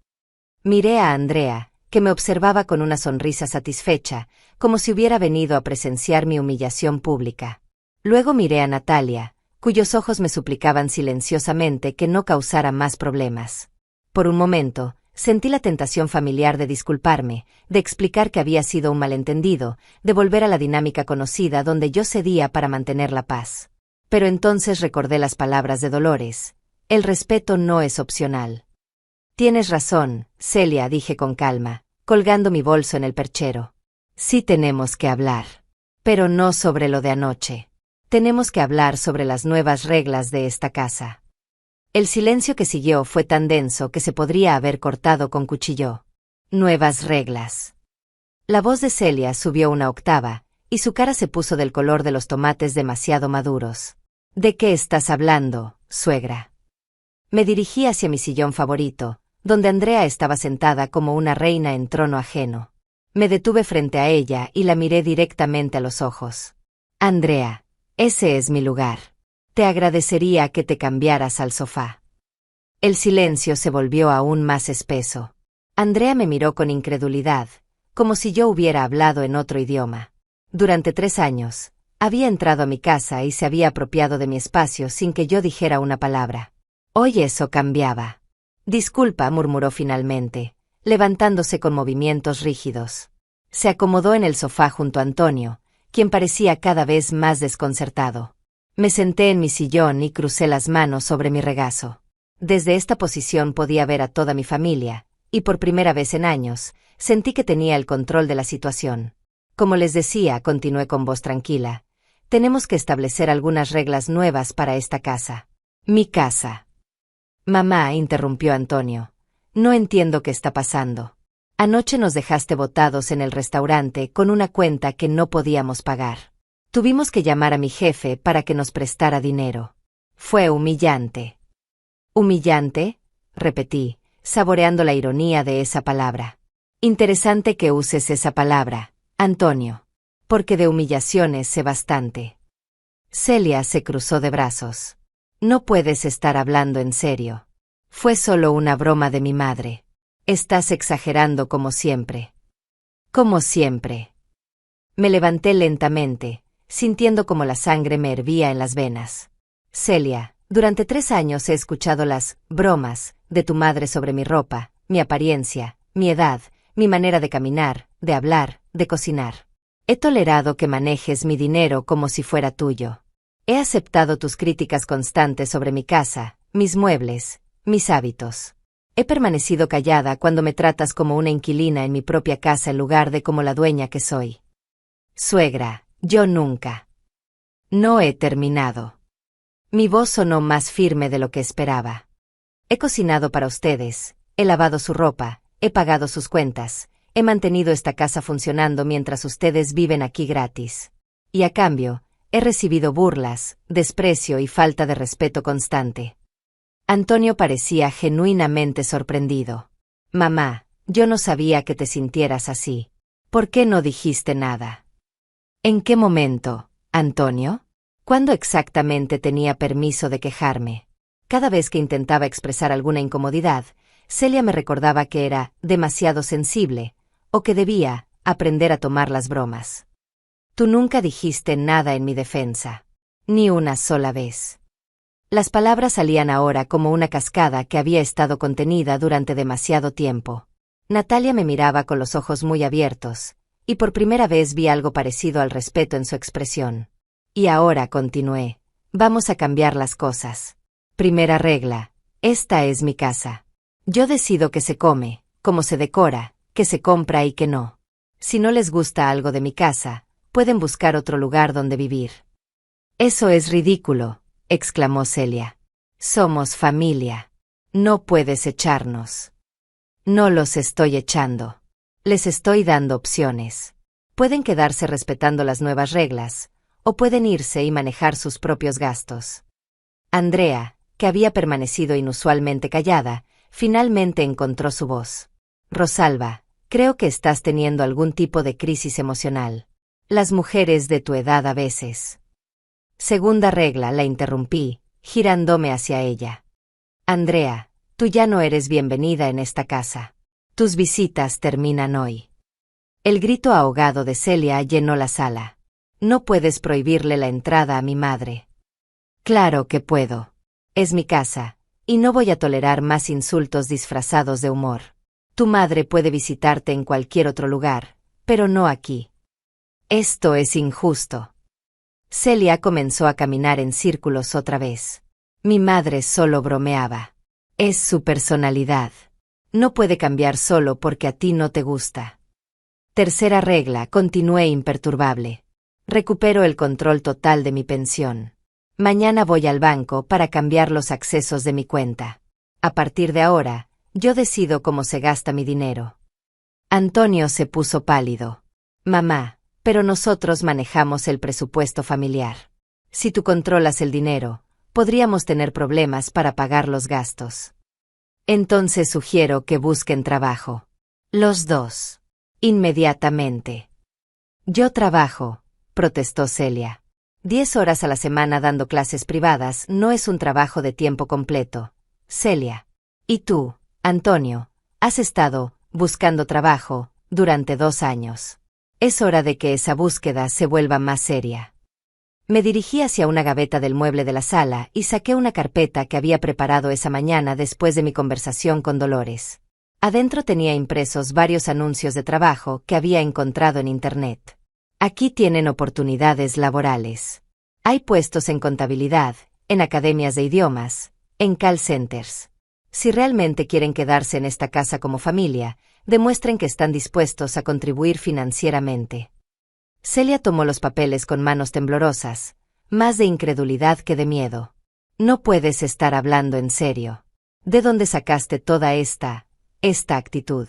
Miré a Andrea, que me observaba con una sonrisa satisfecha, como si hubiera venido a presenciar mi humillación pública. Luego miré a Natalia, cuyos ojos me suplicaban silenciosamente que no causara más problemas. Por un momento, sentí la tentación familiar de disculparme, de explicar que había sido un malentendido, de volver a la dinámica conocida donde yo cedía para mantener la paz. Pero entonces recordé las palabras de Dolores. El respeto no es opcional. «Tienes razón, Celia», dije con calma, colgando mi bolso en el perchero. «Sí tenemos que hablar. Pero no sobre lo de anoche. Tenemos que hablar sobre las nuevas reglas de esta casa». El silencio que siguió fue tan denso que se podría haber cortado con cuchillo. «Nuevas reglas». La voz de Celia subió una octava, y su cara se puso del color de los tomates demasiado maduros. «¿De qué estás hablando, suegra?» Me dirigí hacia mi sillón favorito, donde Andrea estaba sentada como una reina en trono ajeno. Me detuve frente a ella y la miré directamente a los ojos. «Andrea, ese es mi lugar. Te agradecería que te cambiaras al sofá». El silencio se volvió aún más espeso. Andrea me miró con incredulidad, como si yo hubiera hablado en otro idioma. Durante 3 años, había entrado a mi casa y se había apropiado de mi espacio sin que yo dijera una palabra. Hoy eso cambiaba. «Disculpa», murmuró finalmente, levantándose con movimientos rígidos. Se acomodó en el sofá junto a Antonio, quien parecía cada vez más desconcertado. Me senté en mi sillón y crucé las manos sobre mi regazo. Desde esta posición podía ver a toda mi familia, y por primera vez en años, sentí que tenía el control de la situación. «Como les decía», continué con voz tranquila, «tenemos que establecer algunas reglas nuevas para esta casa. Mi casa». «Mamá», interrumpió Antonio, «no entiendo qué está pasando. Anoche nos dejaste botados en el restaurante con una cuenta que no podíamos pagar. Tuvimos que llamar a mi jefe para que nos prestara dinero. Fue humillante». «¿Humillante?», repetí, saboreando la ironía de esa palabra. «Interesante que uses esa palabra, Antonio. Porque de humillaciones sé bastante». Celia se cruzó de brazos. «No puedes estar hablando en serio. Fue solo una broma de mi madre. Estás exagerando como siempre». «Como siempre». Me levanté lentamente, sintiendo como la sangre me hervía en las venas. «Celia, durante 3 años he escuchado las bromas de tu madre sobre mi ropa, mi apariencia, mi edad, mi manera de caminar, de hablar, de cocinar. He tolerado que manejes mi dinero como si fuera tuyo. He aceptado tus críticas constantes sobre mi casa, mis muebles, mis hábitos. He permanecido callada cuando me tratas como una inquilina en mi propia casa en lugar de como la dueña que soy. Suegra, yo nunca. No he terminado». Mi voz sonó más firme de lo que esperaba. «He cocinado para ustedes, he lavado su ropa, he pagado sus cuentas, he mantenido esta casa funcionando mientras ustedes viven aquí gratis. Y a cambio, he recibido burlas, desprecio y falta de respeto constante». Antonio parecía genuinamente sorprendido. «Mamá, yo no sabía que te sintieras así. ¿Por qué no dijiste nada?» «¿En qué momento, Antonio? ¿Cuándo exactamente tenía permiso de quejarme?» Cada vez que intentaba expresar alguna incomodidad, Celia me recordaba que era demasiado sensible, o que debía aprender a tomar las bromas. «Tú nunca dijiste nada en mi defensa. Ni una sola vez. Las palabras salían ahora como una cascada que había estado contenida durante demasiado tiempo. Natalia me miraba con los ojos muy abiertos, y por primera vez vi algo parecido al respeto en su expresión. Y ahora continué. Vamos a cambiar las cosas. Primera regla. Esta es mi casa. Yo decido qué se come, cómo se decora, qué se compra y qué no. Si no les gusta algo de mi casa, pueden buscar otro lugar donde vivir. Eso es ridículo, exclamó Celia. Somos familia. No puedes echarnos. No los estoy echando. Les estoy dando opciones. Pueden quedarse respetando las nuevas reglas, o pueden irse y manejar sus propios gastos. Andrea, que había permanecido inusualmente callada, finalmente encontró su voz. Rosalba, creo que estás teniendo algún tipo de crisis emocional. Las mujeres de tu edad a veces. Segunda regla, la interrumpí, girándome hacia ella. Andrea, tú ya no eres bienvenida en esta casa. Tus visitas terminan hoy. El grito ahogado de Celia llenó la sala. No puedes prohibirle la entrada a mi madre. Claro que puedo. Es mi casa, y no voy a tolerar más insultos disfrazados de humor. Tu madre puede visitarte en cualquier otro lugar, pero no aquí. Esto es injusto. Celia comenzó a caminar en círculos otra vez. Mi madre solo bromeaba. Es su personalidad. No puede cambiar solo porque a ti no te gusta. Tercera regla, continué imperturbable. Recupero el control total de mi pensión. Mañana voy al banco para cambiar los accesos de mi cuenta. A partir de ahora, yo decido cómo se gasta mi dinero. Antonio se puso pálido. Mamá, pero nosotros manejamos el presupuesto familiar. Si tú controlas el dinero, podríamos tener problemas para pagar los gastos. Entonces sugiero que busquen trabajo. Los dos. Inmediatamente. Yo trabajo, protestó Celia. 10 horas a la semana dando clases privadas no es un trabajo de tiempo completo. Celia. Y tú, Antonio, has estado buscando trabajo durante 2 años. Es hora de que esa búsqueda se vuelva más seria. Me dirigí hacia una gaveta del mueble de la sala y saqué una carpeta que había preparado esa mañana después de mi conversación con Dolores. Adentro tenía impresos varios anuncios de trabajo que había encontrado en Internet. Aquí tienen oportunidades laborales. Hay puestos en contabilidad, en academias de idiomas, en call centers. Si realmente quieren quedarse en esta casa como familia, demuestren que están dispuestos a contribuir financieramente. Celia tomó los papeles con manos temblorosas, más de incredulidad que de miedo. No puedes estar hablando en serio. ¿De dónde sacaste toda esta actitud?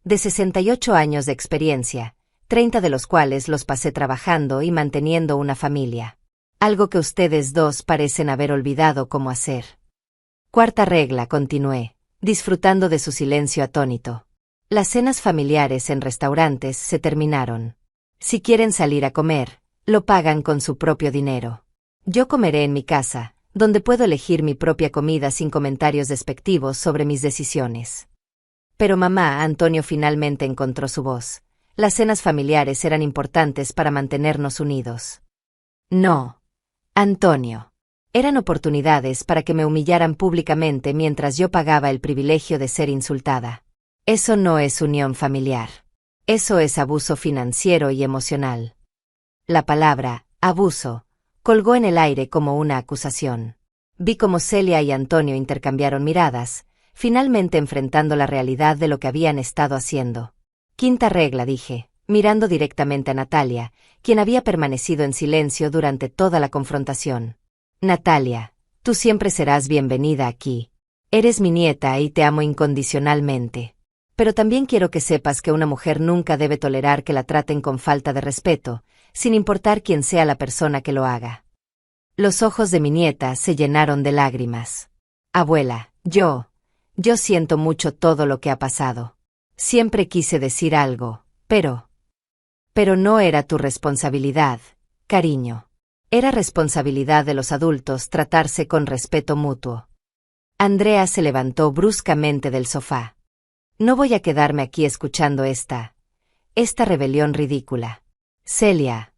De 68 años de experiencia, 30 de los cuales los pasé trabajando y manteniendo una familia. Algo que ustedes dos parecen haber olvidado cómo hacer. Cuarta regla, continué, disfrutando de su silencio atónito. Las cenas familiares en restaurantes se terminaron. Si quieren salir a comer, lo pagan con su propio dinero. Yo comeré en mi casa, donde puedo elegir mi propia comida sin comentarios despectivos sobre mis decisiones. Pero mamá, Antonio finalmente encontró su voz. Las cenas familiares eran importantes para mantenernos unidos. No, Antonio. Eran oportunidades para que me humillaran públicamente mientras yo pagaba el privilegio de ser insultada. Eso no es unión familiar. Eso es abuso financiero y emocional. La palabra, abuso, colgó en el aire como una acusación. Vi cómo Celia y Antonio intercambiaron miradas, finalmente enfrentando la realidad de lo que habían estado haciendo. Quinta regla, dije, mirando directamente a Natalia, quien había permanecido en silencio durante toda la confrontación. Natalia, tú siempre serás bienvenida aquí. Eres mi nieta y te amo incondicionalmente. Pero también quiero que sepas que una mujer nunca debe tolerar que la traten con falta de respeto, sin importar quién sea la persona que lo haga. Los ojos de mi nieta se llenaron de lágrimas. Abuela, yo siento mucho todo lo que ha pasado. Siempre quise decir algo, pero no era tu responsabilidad, cariño. Era responsabilidad de los adultos tratarse con respeto mutuo. Andrea se levantó bruscamente del sofá. No voy a quedarme aquí escuchando esta rebelión ridícula. Celia,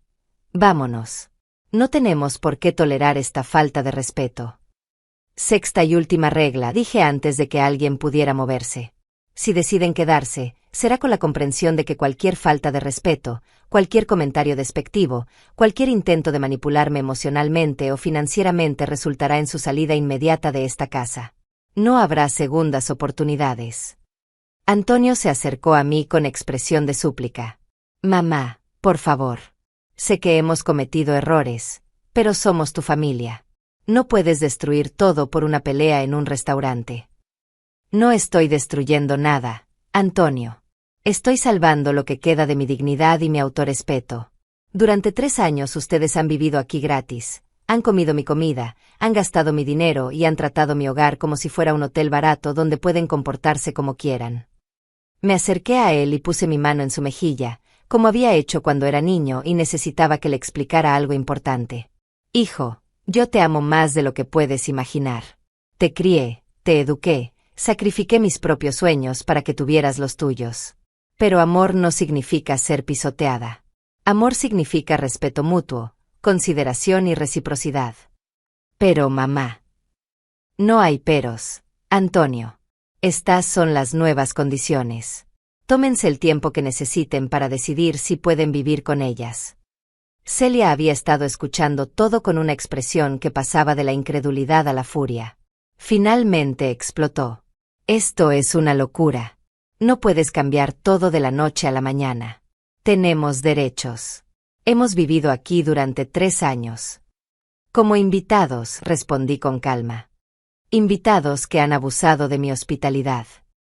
vámonos. No tenemos por qué tolerar esta falta de respeto. Sexta y última regla, dije antes de que alguien pudiera moverse. Si deciden quedarse, será con la comprensión de que cualquier falta de respeto, cualquier comentario despectivo, cualquier intento de manipularme emocionalmente o financieramente resultará en su salida inmediata de esta casa. No habrá segundas oportunidades. Antonio se acercó a mí con expresión de súplica. Mamá, por favor. Sé que hemos cometido errores, pero somos tu familia. No puedes destruir todo por una pelea en un restaurante. No estoy destruyendo nada, Antonio. Estoy salvando lo que queda de mi dignidad y mi autorrespeto. Durante 3 años ustedes han vivido aquí gratis, han comido mi comida, han gastado mi dinero y han tratado mi hogar como si fuera un hotel barato donde pueden comportarse como quieran. Me acerqué a él y puse mi mano en su mejilla, como había hecho cuando era niño y necesitaba que le explicara algo importante. Hijo, yo te amo más de lo que puedes imaginar. Te crié, te eduqué, sacrifiqué mis propios sueños para que tuvieras los tuyos. Pero amor no significa ser pisoteada. Amor significa respeto mutuo, consideración y reciprocidad. Pero mamá. No hay peros, Antonio. Estas son las nuevas condiciones. Tómense el tiempo que necesiten para decidir si pueden vivir con ellas. Celia había estado escuchando todo con una expresión que pasaba de la incredulidad a la furia. Finalmente explotó. Esto es una locura. No puedes cambiar todo de la noche a la mañana. Tenemos derechos. Hemos vivido aquí durante 3 años. Como invitados, respondí con calma. Invitados que han abusado de mi hospitalidad.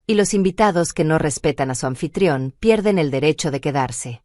Y los invitados que no respetan a su anfitrión pierden el derecho de quedarse.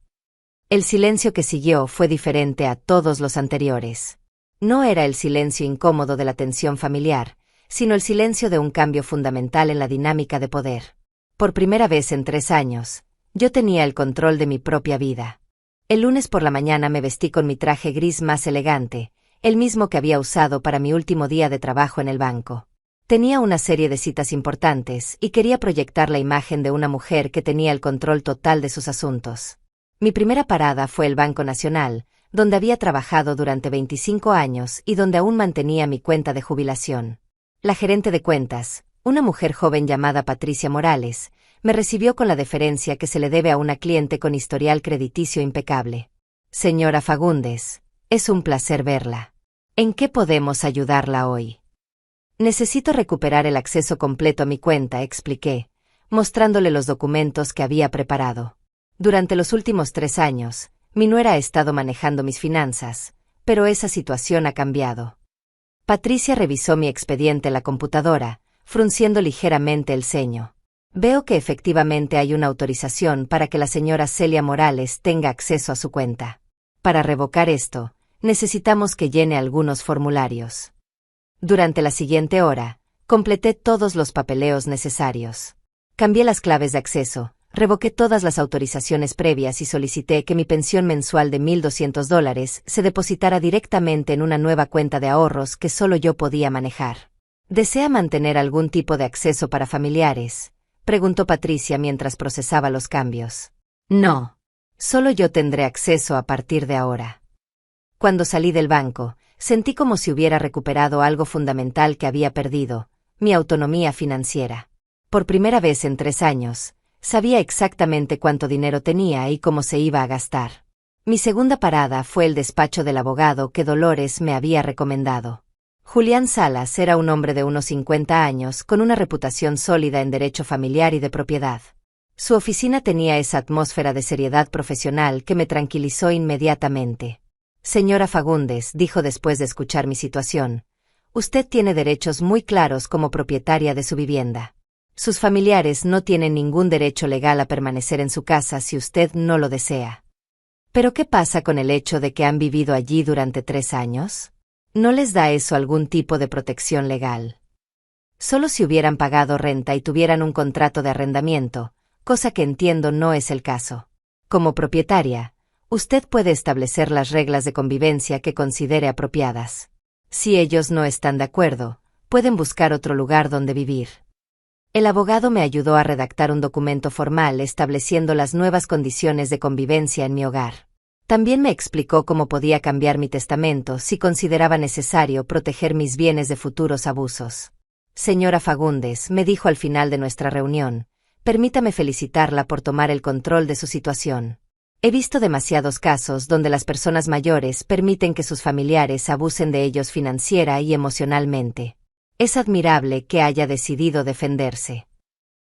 El silencio que siguió fue diferente a todos los anteriores. No era el silencio incómodo de la tensión familiar, sino el silencio de un cambio fundamental en la dinámica de poder. Por primera vez en 3 años, yo tenía el control de mi propia vida. El lunes por la mañana me vestí con mi traje gris más elegante, el mismo que había usado para mi último día de trabajo en el banco. Tenía una serie de citas importantes y quería proyectar la imagen de una mujer que tenía el control total de sus asuntos. Mi primera parada fue el Banco Nacional, donde había trabajado durante 25 años y donde aún mantenía mi cuenta de jubilación. La gerente de cuentas, una mujer joven llamada Patricia Morales, me recibió con la deferencia que se le debe a una cliente con historial crediticio impecable. Señora Fagundes, es un placer verla. ¿En qué podemos ayudarla hoy? Necesito recuperar el acceso completo a mi cuenta, expliqué, mostrándole los documentos que había preparado. Durante los últimos 3 años, mi nuera ha estado manejando mis finanzas, pero esa situación ha cambiado. Patricia revisó mi expediente en la computadora, frunciendo ligeramente el ceño. Veo que efectivamente hay una autorización para que la señora Celia Morales tenga acceso a su cuenta. Para revocar esto, necesitamos que llene algunos formularios. Durante la siguiente hora, completé todos los papeleos necesarios. Cambié las claves de acceso, revoqué todas las autorizaciones previas y solicité que mi pensión mensual de $1,200 se depositara directamente en una nueva cuenta de ahorros que solo yo podía manejar. ¿Desea mantener algún tipo de acceso para familiares?, preguntó Patricia mientras procesaba los cambios. No. Solo yo tendré acceso a partir de ahora. Cuando salí del banco, sentí como si hubiera recuperado algo fundamental que había perdido, mi autonomía financiera. Por primera vez en 3 años, sabía exactamente cuánto dinero tenía y cómo se iba a gastar. Mi segunda parada fue el despacho del abogado que Dolores me había recomendado. Julián Salas era un hombre de unos 50 años con una reputación sólida en derecho familiar y de propiedad. Su oficina tenía esa atmósfera de seriedad profesional que me tranquilizó inmediatamente. Señora Fagundes, dijo después de escuchar mi situación, usted tiene derechos muy claros como propietaria de su vivienda. Sus familiares no tienen ningún derecho legal a permanecer en su casa si usted no lo desea. ¿Pero qué pasa con el hecho de que han vivido allí durante 3 años? ¿No les da eso algún tipo de protección legal? Solo si hubieran pagado renta y tuvieran un contrato de arrendamiento, cosa que entiendo no es el caso. Como propietaria, usted puede establecer las reglas de convivencia que considere apropiadas. Si ellos no están de acuerdo, pueden buscar otro lugar donde vivir. El abogado me ayudó a redactar un documento formal estableciendo las nuevas condiciones de convivencia en mi hogar. También me explicó cómo podía cambiar mi testamento si consideraba necesario proteger mis bienes de futuros abusos. Señora Fagundes, me dijo al final de nuestra reunión, permítame felicitarla por tomar el control de su situación. He visto demasiados casos donde las personas mayores permiten que sus familiares abusen de ellos financiera y emocionalmente. Es admirable que haya decidido defenderse.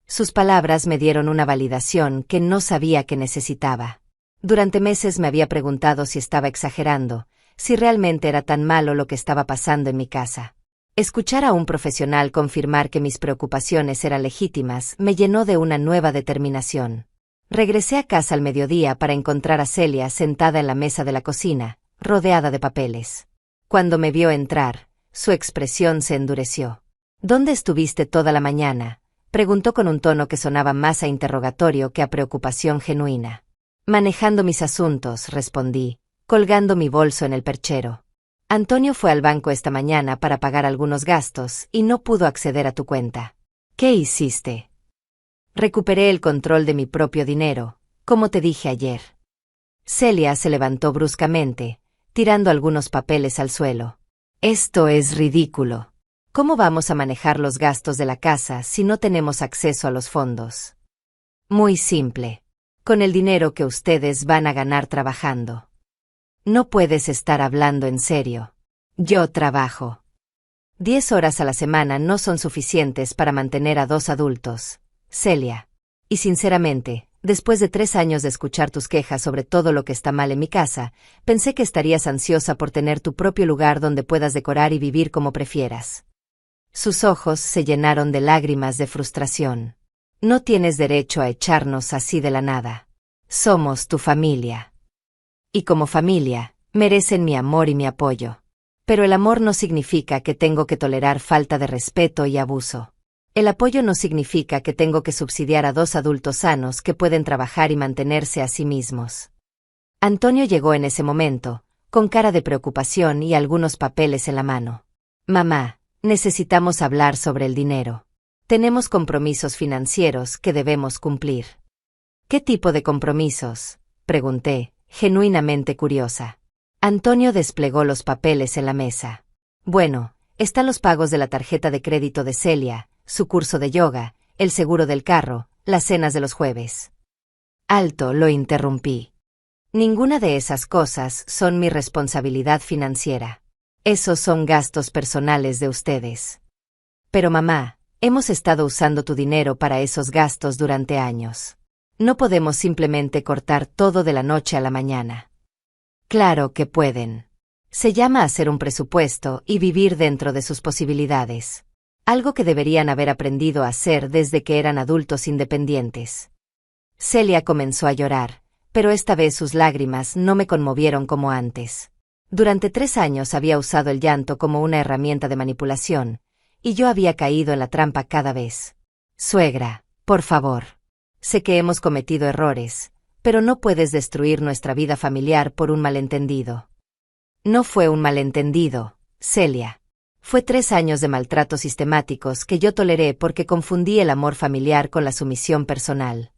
Sus palabras me dieron una validación que no sabía que necesitaba. Durante meses me había preguntado si estaba exagerando, si realmente era tan malo lo que estaba pasando en mi casa. Escuchar a un profesional confirmar que mis preocupaciones eran legítimas me llenó de una nueva determinación. Regresé a casa al mediodía para encontrar a Celia sentada en la mesa de la cocina, rodeada de papeles. Cuando me vio entrar, su expresión se endureció. ¿Dónde estuviste toda la mañana?, preguntó con un tono que sonaba más a interrogatorio que a preocupación genuina. Manejando mis asuntos, respondí, colgando mi bolso en el perchero. Antonio fue al banco esta mañana para pagar algunos gastos y no pudo acceder a tu cuenta. ¿Qué hiciste? Recuperé el control de mi propio dinero, como te dije ayer. Celia se levantó bruscamente, tirando algunos papeles al suelo. Esto es ridículo. ¿Cómo vamos a manejar los gastos de la casa si no tenemos acceso a los fondos? Muy simple. Con el dinero que ustedes van a ganar trabajando. No puedes estar hablando en serio. Yo trabajo. 10 horas a la semana no son suficientes para mantener a 2 adultos, Celia. Y sinceramente, después de 3 años de escuchar tus quejas sobre todo lo que está mal en mi casa, pensé que estarías ansiosa por tener tu propio lugar donde puedas decorar y vivir como prefieras. Sus ojos se llenaron de lágrimas de frustración. No tienes derecho a echarnos así de la nada. Somos tu familia. Y como familia, merecen mi amor y mi apoyo. Pero el amor no significa que tengo que tolerar falta de respeto y abuso. El apoyo no significa que tengo que subsidiar a 2 adultos sanos que pueden trabajar y mantenerse a sí mismos. Antonio llegó en ese momento, con cara de preocupación y algunos papeles en la mano. Mamá, necesitamos hablar sobre el dinero. Tenemos compromisos financieros que debemos cumplir. ¿Qué tipo de compromisos?, pregunté, genuinamente curiosa. Antonio desplegó los papeles en la mesa. Bueno, están los pagos de la tarjeta de crédito de Celia, su curso de yoga, el seguro del carro, las cenas de los jueves. Alto, lo interrumpí. Ninguna de esas cosas son mi responsabilidad financiera. Esos son gastos personales de ustedes. Pero mamá, hemos estado usando tu dinero para esos gastos durante años. No podemos simplemente cortar todo de la noche a la mañana. Claro que pueden. Se llama hacer un presupuesto y vivir dentro de sus posibilidades. Algo que deberían haber aprendido a hacer desde que eran adultos independientes. Celia comenzó a llorar, pero esta vez sus lágrimas no me conmovieron como antes. Durante 3 años había usado el llanto como una herramienta de manipulación, y yo había caído en la trampa cada vez. Suegra, por favor. Sé que hemos cometido errores, pero no puedes destruir nuestra vida familiar por un malentendido. No fue un malentendido, Celia. Fue 3 años de maltratos sistemáticos que yo toleré porque confundí el amor familiar con la sumisión personal.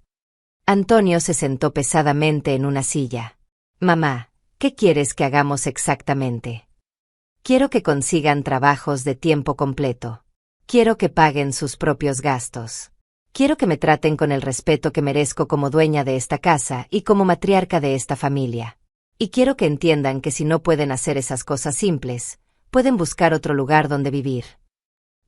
Antonio se sentó pesadamente en una silla. Mamá, ¿qué quieres que hagamos exactamente? Quiero que consigan trabajos de tiempo completo. Quiero que paguen sus propios gastos. Quiero que me traten con el respeto que merezco como dueña de esta casa y como matriarca de esta familia. Y quiero que entiendan que si no pueden hacer esas cosas simples, pueden buscar otro lugar donde vivir.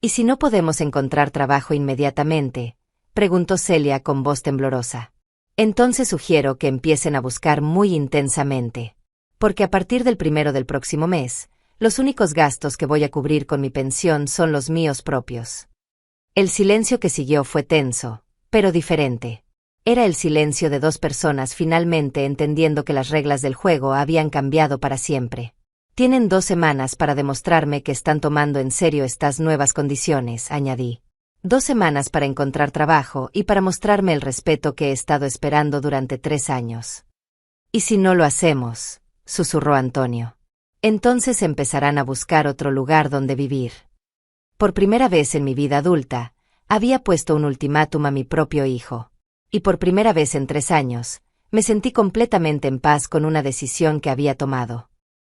¿Y si no podemos encontrar trabajo inmediatamente?, preguntó Celia con voz temblorosa. Entonces sugiero que empiecen a buscar muy intensamente. Porque a partir del 1 del próximo mes, los únicos gastos que voy a cubrir con mi pensión son los míos propios. El silencio que siguió fue tenso, pero diferente. Era el silencio de 2 personas finalmente entendiendo que las reglas del juego habían cambiado para siempre. Tienen 2 semanas para demostrarme que están tomando en serio estas nuevas condiciones, añadí. 2 semanas para encontrar trabajo y para mostrarme el respeto que he estado esperando durante 3 años. ¿Y si no lo hacemos?, susurró Antonio. Entonces empezarán a buscar otro lugar donde vivir. Por primera vez en mi vida adulta, había puesto un ultimátum a mi propio hijo. Y por primera vez en 3 años, Me sentí completamente en paz con una decisión que había tomado.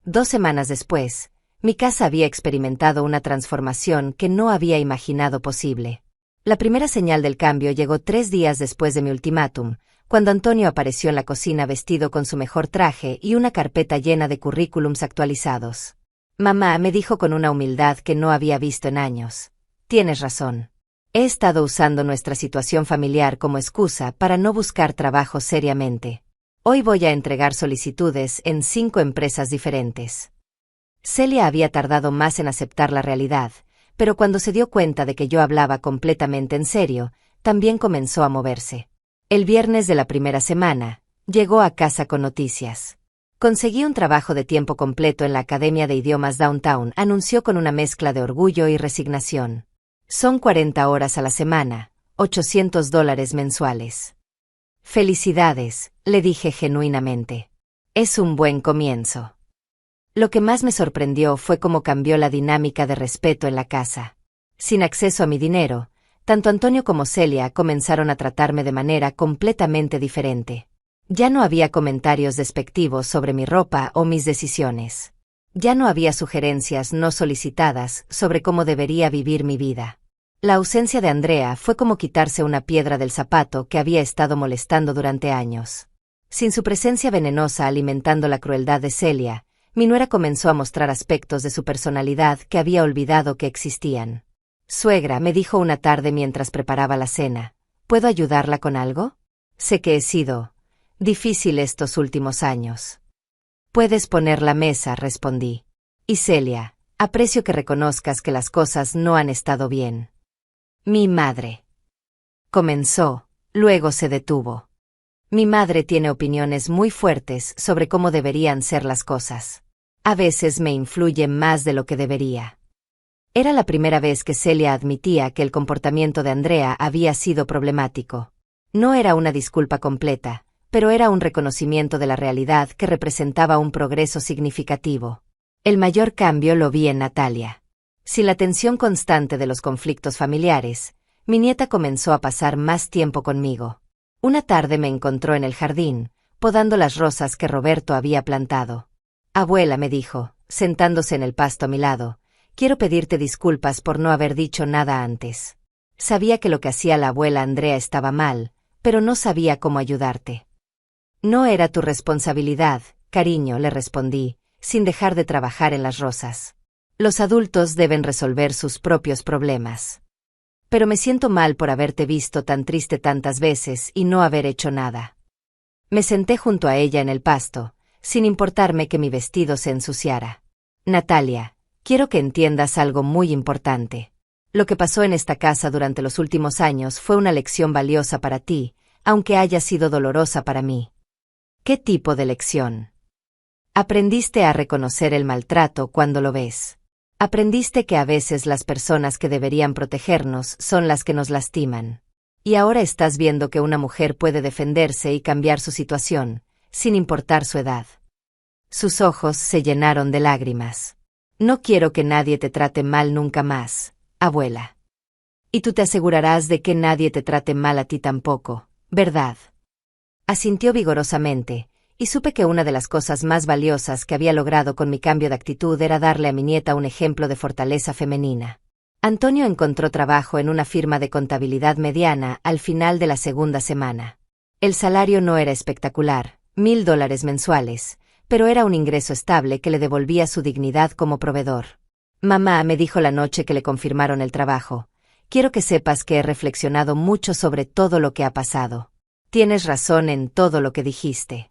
2 semanas después, mi casa había experimentado una transformación que no había imaginado posible. La primera señal del cambio llegó 3 días después de mi ultimátum, cuando Antonio apareció en la cocina vestido con su mejor traje y una carpeta llena de currículums actualizados. Mamá, me dijo con una humildad que no había visto en años. Tienes razón. He estado usando nuestra situación familiar como excusa para no buscar trabajo seriamente. Hoy voy a entregar solicitudes en 5 empresas diferentes. Celia había tardado más en aceptar la realidad, pero cuando se dio cuenta de que yo hablaba completamente en serio, también comenzó a moverse. El viernes de la primera semana, llegó a casa con noticias. Conseguí un trabajo de tiempo completo en la Academia de Idiomas Downtown, anunció con una mezcla de orgullo y resignación. Son 40 horas a la semana, $800 mensuales. Felicidades, le dije genuinamente. Es un buen comienzo. Lo que más me sorprendió fue cómo cambió la dinámica de respeto en la casa. Sin acceso a mi dinero, tanto Antonio como Celia comenzaron a tratarme de manera completamente diferente. Ya no había comentarios despectivos sobre mi ropa o mis decisiones. Ya no había sugerencias no solicitadas sobre cómo debería vivir mi vida. La ausencia de Andrea fue como quitarse una piedra del zapato que había estado molestando durante años. Sin su presencia venenosa alimentando la crueldad de Celia, mi nuera comenzó a mostrar aspectos de su personalidad que había olvidado que existían. Suegra, me dijo una tarde mientras preparaba la cena, ¿puedo ayudarla con algo? Sé que he sido difícil estos últimos años. Puedes poner la mesa, respondí. Y Celia, aprecio que reconozcas que las cosas no han estado bien. Mi madre. Comenzó, luego se detuvo. Mi madre tiene opiniones muy fuertes sobre cómo deberían ser las cosas. A veces me influye más de lo que debería. Era la primera vez que Celia admitía que el comportamiento de Andrea había sido problemático. No era una disculpa completa, pero era un reconocimiento de la realidad que representaba un progreso significativo. El mayor cambio lo vi en Natalia. Sin la tensión constante de los conflictos familiares, mi nieta comenzó a pasar más tiempo conmigo. Una tarde me encontró en el jardín, podando las rosas que Roberto había plantado. Abuela, me dijo, sentándose en el pasto a mi lado, quiero pedirte disculpas por no haber dicho nada antes. Sabía que lo que hacía la abuela Andrea estaba mal, pero no sabía cómo ayudarte. No era tu responsabilidad, cariño, le respondí, sin dejar de trabajar en las rosas. Los adultos deben resolver sus propios problemas. Pero me siento mal por haberte visto tan triste tantas veces y no haber hecho nada. Me senté junto a ella en el pasto, sin importarme que mi vestido se ensuciara. Natalia, quiero que entiendas algo muy importante. Lo que pasó en esta casa durante los últimos años fue una lección valiosa para ti, aunque haya sido dolorosa para mí. ¿Qué tipo de lección? Aprendiste a reconocer el maltrato cuando lo ves. Aprendiste que a veces las personas que deberían protegernos son las que nos lastiman. Y ahora estás viendo que una mujer puede defenderse y cambiar su situación, sin importar su edad. Sus ojos se llenaron de lágrimas. No quiero que nadie te trate mal nunca más, abuela. Y tú te asegurarás de que nadie te trate mal a ti tampoco, ¿verdad? Asintió vigorosamente, y supe que una de las cosas más valiosas que había logrado con mi cambio de actitud era darle a mi nieta un ejemplo de fortaleza femenina. Antonio encontró trabajo en una firma de contabilidad mediana al final de la segunda semana. El salario no era espectacular, $1,000 mensuales, pero era un ingreso estable que le devolvía su dignidad como proveedor. Mamá, me dijo la noche que le confirmaron el trabajo, quiero que sepas que he reflexionado mucho sobre todo lo que ha pasado. Tienes razón en todo lo que dijiste.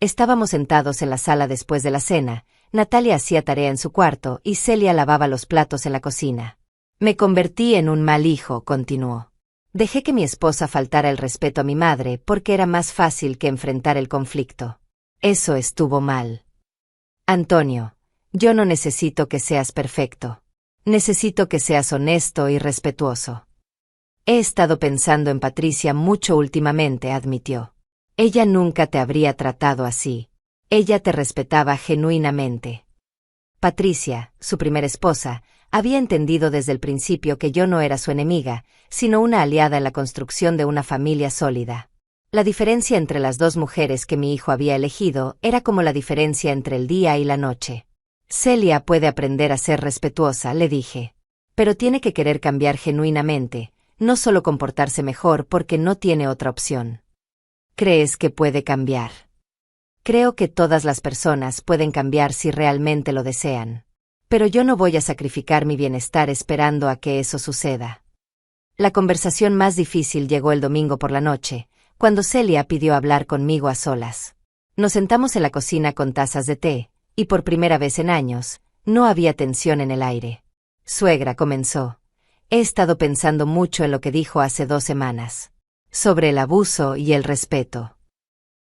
Estábamos sentados en la sala después de la cena, Natalia hacía tarea en su cuarto y Celia lavaba los platos en la cocina. Me convertí en un mal hijo, continuó. Dejé que mi esposa faltara el respeto a mi madre porque era más fácil que enfrentar el conflicto. Eso estuvo mal. Antonio, yo no necesito que seas perfecto. Necesito que seas honesto y respetuoso. He estado pensando en Patricia mucho últimamente, admitió. Ella nunca te habría tratado así. Ella te respetaba genuinamente. Patricia, su primera esposa, había entendido desde el principio que yo no era su enemiga, sino una aliada en la construcción de una familia sólida. La diferencia entre las dos mujeres que mi hijo había elegido era como la diferencia entre el día y la noche. Celia puede aprender a ser respetuosa, le dije. Pero tiene que querer cambiar genuinamente, no solo comportarse mejor porque no tiene otra opción. ¿Crees que puede cambiar? Creo que todas las personas pueden cambiar si realmente lo desean. Pero yo no voy a sacrificar mi bienestar esperando a que eso suceda. La conversación más difícil llegó el domingo por la noche, cuando Celia pidió hablar conmigo a solas. Nos sentamos en la cocina con tazas de té, y por primera vez en años, no había tensión en el aire. Suegra, comenzó. He estado pensando mucho en lo que dijo hace 2 semanas. Sobre el abuso y el respeto.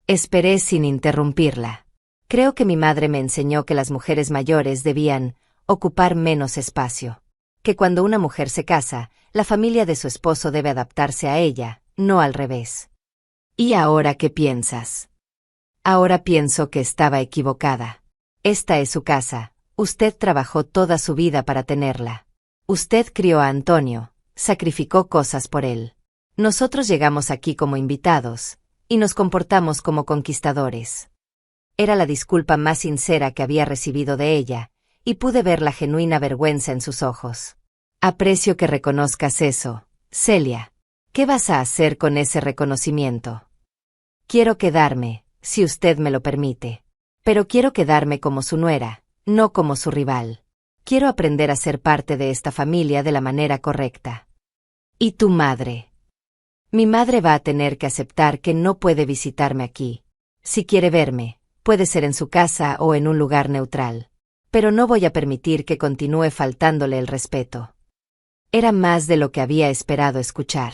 Esperé sin interrumpirla. Creo que mi madre me enseñó que las mujeres mayores debían ocupar menos espacio. Que cuando una mujer se casa, la familia de su esposo debe adaptarse a ella, no al revés. ¿Y ahora qué piensas? Ahora pienso que estaba equivocada. Esta es su casa, usted trabajó toda su vida para tenerla. Usted crió a Antonio, sacrificó cosas por él. Nosotros llegamos aquí como invitados, y nos comportamos como conquistadores. Era la disculpa más sincera que había recibido de ella, y pude ver la genuina vergüenza en sus ojos. Aprecio que reconozcas eso, Celia. ¿Qué vas a hacer con ese reconocimiento? Quiero quedarme, si usted me lo permite. Pero quiero quedarme como su nuera, no como su rival. Quiero aprender a ser parte de esta familia de la manera correcta. ¿Y tu madre? Mi madre va a tener que aceptar que no puede visitarme aquí. Si quiere verme, puede ser en su casa o en un lugar neutral. Pero no voy a permitir que continúe faltándole el respeto. Era más de lo que había esperado escuchar.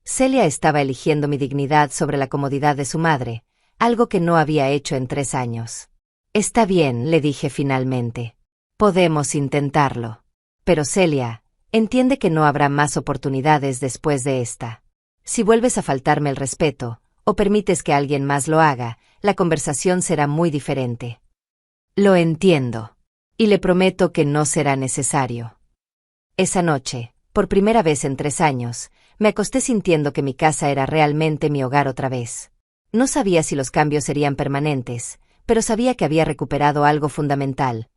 Celia estaba eligiendo mi dignidad sobre la comodidad de su madre, algo que no había hecho en 3 años. Está bien, le dije finalmente. Podemos intentarlo. Pero Celia, entiende que no habrá más oportunidades después de esta. Si vuelves a faltarme el respeto, o permites que alguien más lo haga, la conversación será muy diferente. Lo entiendo. Y le prometo que no será necesario. Esa noche, por primera vez en 3 años, me acosté sintiendo que mi casa era realmente mi hogar otra vez. No sabía si los cambios serían permanentes, pero sabía que había recuperado algo fundamental,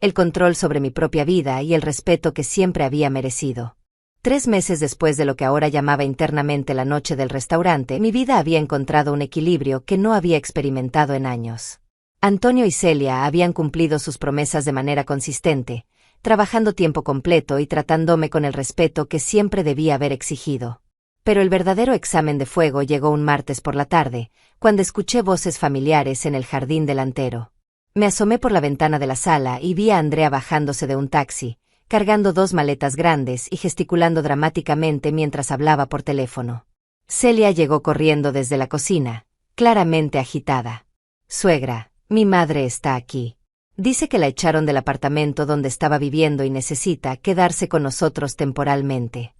el control sobre mi propia vida y el respeto que siempre había merecido. 3 meses después de lo que ahora llamaba internamente la noche del restaurante, mi vida había encontrado un equilibrio que no había experimentado en años. Antonio y Celia habían cumplido sus promesas de manera consistente, trabajando tiempo completo y tratándome con el respeto que siempre debía haber exigido. Pero el verdadero examen de fuego llegó un martes por la tarde, cuando escuché voces familiares en el jardín delantero. Me asomé por la ventana de la sala y vi a Andrea bajándose de un taxi, cargando 2 maletas grandes y gesticulando dramáticamente mientras hablaba por teléfono. Celia llegó corriendo desde la cocina, claramente agitada. Suegra, mi madre está aquí. Dice que la echaron del apartamento donde estaba viviendo y necesita quedarse con nosotros temporalmente.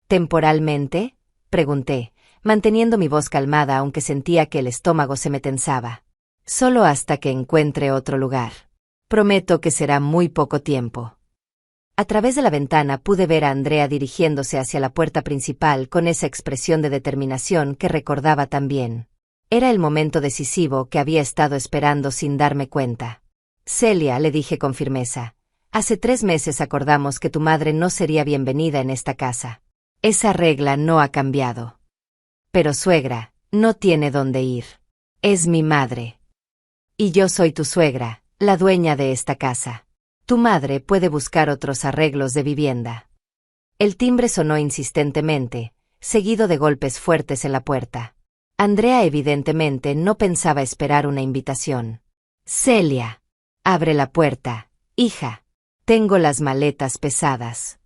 ¿Temporalmente?, pregunté, manteniendo mi voz calmada aunque sentía que el estómago se me tensaba. Solo hasta que encuentre otro lugar. Prometo que será muy poco tiempo. A través de la ventana pude ver a Andrea dirigiéndose hacia la puerta principal con esa expresión de determinación que recordaba tan bien. Era el momento decisivo que había estado esperando sin darme cuenta. Celia, le dije con firmeza, hace 3 meses acordamos que tu madre no sería bienvenida en esta casa. Esa regla no ha cambiado. Pero suegra, no tiene dónde ir. Es mi madre. Y yo soy tu suegra, la dueña de esta casa. Tu madre puede buscar otros arreglos de vivienda. El timbre sonó insistentemente, seguido de golpes fuertes en la puerta. Andrea evidentemente no pensaba esperar una invitación. Celia, abre la puerta, hija. Tengo las maletas pesadas.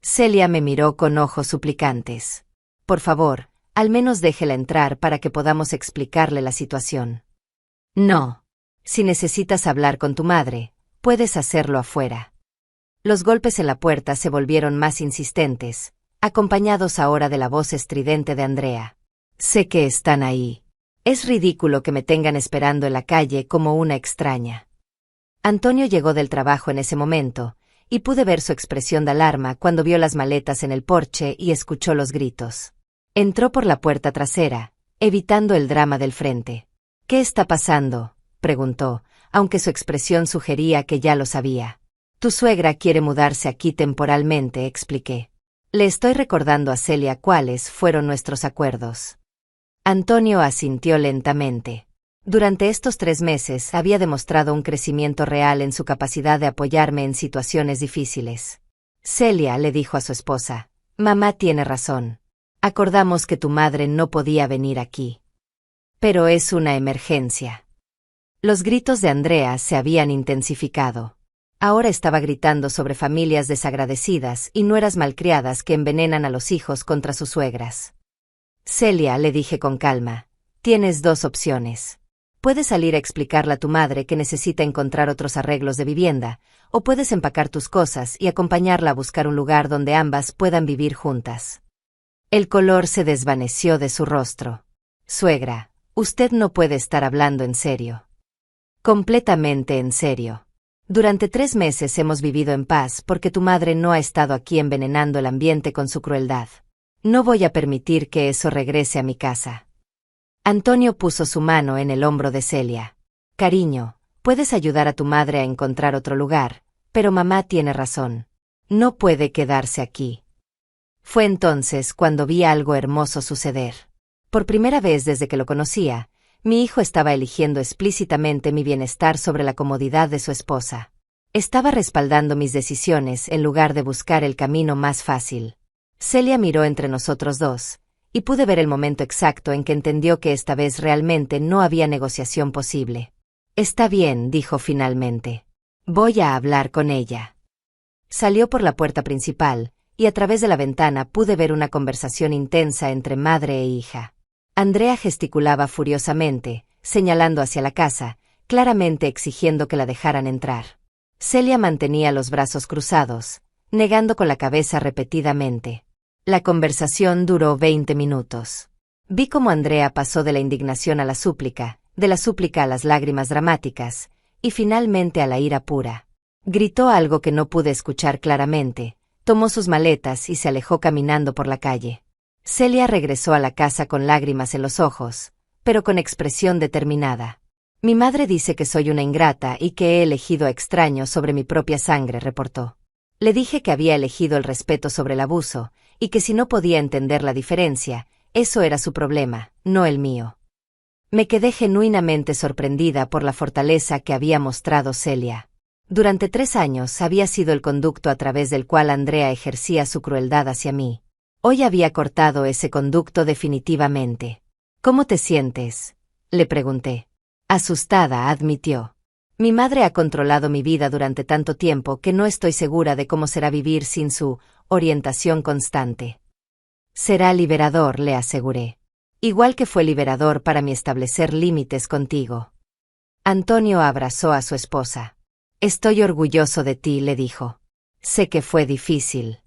Celia me miró con ojos suplicantes. Por favor, al menos déjela entrar para que podamos explicarle la situación. No. Si necesitas hablar con tu madre, puedes hacerlo afuera. Los golpes en la puerta se volvieron más insistentes, acompañados ahora de la voz estridente de Andrea. Sé que están ahí. Es ridículo que me tengan esperando en la calle como una extraña. Antonio llegó del trabajo en ese momento, y pude ver su expresión de alarma cuando vio las maletas en el porche y escuchó los gritos. Entró por la puerta trasera, evitando el drama del frente. «¿Qué está pasando?», preguntó, aunque su expresión sugería que ya lo sabía. «Tu suegra quiere mudarse aquí temporalmente», expliqué. «Le estoy recordando a Celia cuáles fueron nuestros acuerdos». Antonio asintió lentamente. Durante estos 3 meses había demostrado un crecimiento real en su capacidad de apoyarme en situaciones difíciles. «Celia», le dijo a su esposa, «mamá tiene razón. Acordamos que tu madre no podía venir aquí. Pero es una emergencia». Los gritos de Andrea se habían intensificado. Ahora estaba gritando sobre familias desagradecidas y nueras malcriadas que envenenan a los hijos contra sus suegras. «Celia», le dije con calma, «tienes 2 opciones. Puedes salir a explicarle a tu madre que necesita encontrar otros arreglos de vivienda, o puedes empacar tus cosas y acompañarla a buscar un lugar donde ambas puedan vivir juntas». El color se desvaneció de su rostro. «Suegra, usted no puede estar hablando en serio». «Completamente en serio. Durante 3 meses hemos vivido en paz porque tu madre no ha estado aquí envenenando el ambiente con su crueldad. No voy a permitir que eso regrese a mi casa». Antonio puso su mano en el hombro de Celia. «Cariño, puedes ayudar a tu madre a encontrar otro lugar, pero mamá tiene razón. No puede quedarse aquí». Fue entonces cuando vi algo hermoso suceder. Por primera vez desde que lo conocía, mi hijo estaba eligiendo explícitamente mi bienestar sobre la comodidad de su esposa. Estaba respaldando mis decisiones en lugar de buscar el camino más fácil. Celia miró entre nosotros 2, y pude ver el momento exacto en que entendió que esta vez realmente no había negociación posible. «Está bien», dijo finalmente. «Voy a hablar con ella». Salió por la puerta principal, y a través de la ventana pude ver una conversación intensa entre madre e hija. Andrea gesticulaba furiosamente, señalando hacia la casa, claramente exigiendo que la dejaran entrar. Celia mantenía los brazos cruzados, negando con la cabeza repetidamente. La conversación duró 20 minutos. Vi cómo Andrea pasó de la indignación a la súplica, de la súplica a las lágrimas dramáticas, y finalmente a la ira pura. Gritó algo que no pude escuchar claramente, tomó sus maletas y se alejó caminando por la calle. Celia regresó a la casa con lágrimas en los ojos, pero con expresión determinada. «Mi madre dice que soy una ingrata y que he elegido a extraños sobre mi propia sangre», reportó. Le dije que había elegido el respeto sobre el abuso, y que si no podía entender la diferencia, eso era su problema, no el mío. Me quedé genuinamente sorprendida por la fortaleza que había mostrado Celia. Durante 3 años había sido el conducto a través del cual Andrea ejercía su crueldad hacia mí. Hoy había cortado ese conducto definitivamente. «¿Cómo te sientes?», le pregunté. Asustada, admitió. «Mi madre ha controlado mi vida durante tanto tiempo que no estoy segura de cómo será vivir sin su orientación constante». «Será liberador», le aseguré. «Igual que fue liberador para mí establecer límites contigo». Antonio abrazó a su esposa. «Estoy orgulloso de ti», le dijo. «Sé que fue difícil».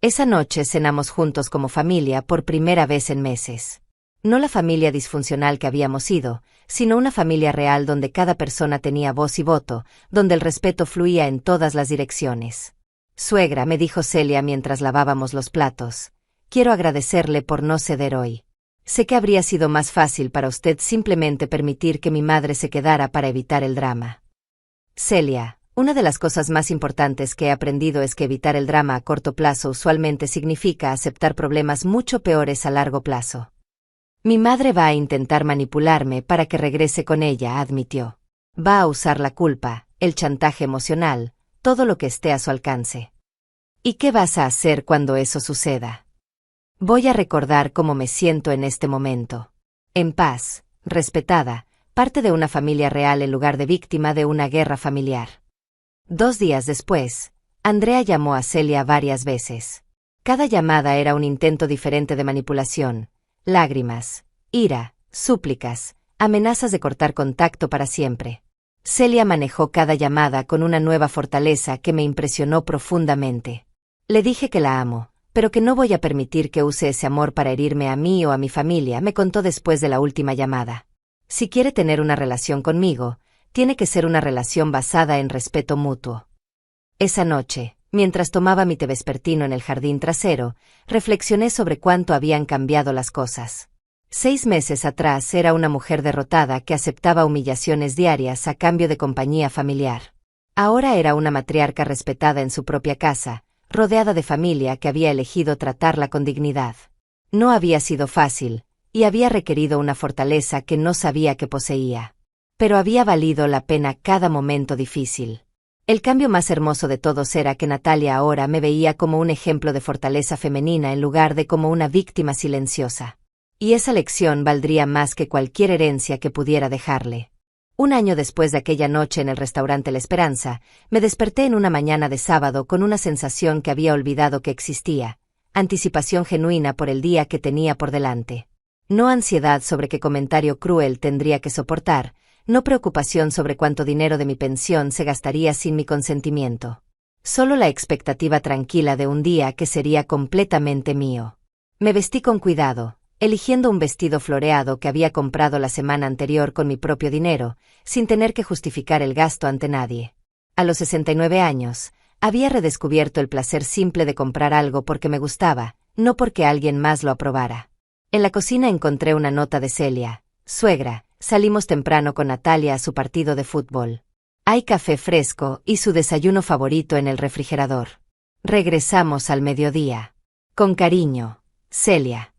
Esa noche cenamos juntos como familia por primera vez en meses. No la familia disfuncional que habíamos sido, sino una familia real donde cada persona tenía voz y voto, donde el respeto fluía en todas las direcciones. «Suegra», me dijo Celia mientras lavábamos los platos, «quiero agradecerle por no ceder hoy. Sé que habría sido más fácil para usted simplemente permitir que mi madre se quedara para evitar el drama». «Celia, una de las cosas más importantes que he aprendido es que evitar el drama a corto plazo usualmente significa aceptar problemas mucho peores a largo plazo. Mi madre va a intentar manipularme para que regrese con ella», admitió. «Va a usar la culpa, el chantaje emocional, todo lo que esté a su alcance». «¿Y qué vas a hacer cuando eso suceda?». «Voy a recordar cómo me siento en este momento. En paz, respetada, parte de una familia real en lugar de víctima de una guerra familiar». 2 días después, Andrea llamó a Celia varias veces. Cada llamada era un intento diferente de manipulación, lágrimas, ira, súplicas, amenazas de cortar contacto para siempre. Celia manejó cada llamada con una nueva fortaleza que me impresionó profundamente. Le dije que la amo, pero que no voy a permitir que use ese amor para herirme a mí o a mi familia, me contó después de la última llamada. Si quiere tener una relación conmigo, tiene que ser una relación basada en respeto mutuo. Esa noche, mientras tomaba mi té vespertino en el jardín trasero, reflexioné sobre cuánto habían cambiado las cosas. 6 meses atrás era una mujer derrotada que aceptaba humillaciones diarias a cambio de compañía familiar. Ahora era una matriarca respetada en su propia casa, rodeada de familia que había elegido tratarla con dignidad. No había sido fácil, y había requerido una fortaleza que no sabía que poseía. Pero había valido la pena cada momento difícil. El cambio más hermoso de todos era que Natalia ahora me veía como un ejemplo de fortaleza femenina en lugar de como una víctima silenciosa. Y esa lección valdría más que cualquier herencia que pudiera dejarle. Un año después de aquella noche en el restaurante La Esperanza, me desperté en una mañana de sábado con una sensación que había olvidado que existía, anticipación genuina por el día que tenía por delante. No ansiedad sobre qué comentario cruel tendría que soportar, no preocupación sobre cuánto dinero de mi pensión se gastaría sin mi consentimiento. Solo la expectativa tranquila de un día que sería completamente mío. Me vestí con cuidado, eligiendo un vestido floreado que había comprado la semana anterior con mi propio dinero, sin tener que justificar el gasto ante nadie. A los 69 años, había redescubierto el placer simple de comprar algo porque me gustaba, no porque alguien más lo aprobara. En la cocina encontré una nota de Celia: suegra, salimos temprano con Natalia a su partido de fútbol. Hay café fresco y su desayuno favorito en el refrigerador. Regresamos al mediodía. Con cariño, Celia.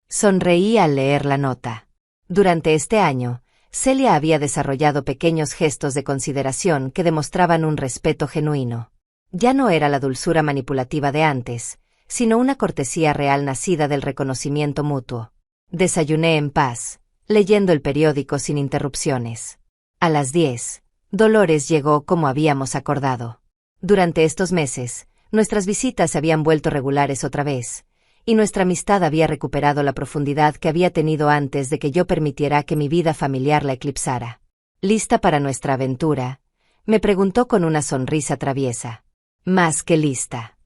Sonreí al leer la nota. Durante este año, Celia había desarrollado pequeños gestos de consideración que demostraban un respeto genuino. Ya no era la dulzura manipulativa de antes, sino una cortesía real nacida del reconocimiento mutuo. Desayuné en paz, leyendo el periódico sin interrupciones. A las 10, Dolores llegó como habíamos acordado. Durante estos meses, nuestras visitas se habían vuelto regulares otra vez, y nuestra amistad había recuperado la profundidad que había tenido antes de que yo permitiera que mi vida familiar la eclipsara. ¿Lista para nuestra aventura?, me preguntó con una sonrisa traviesa. Más que lista.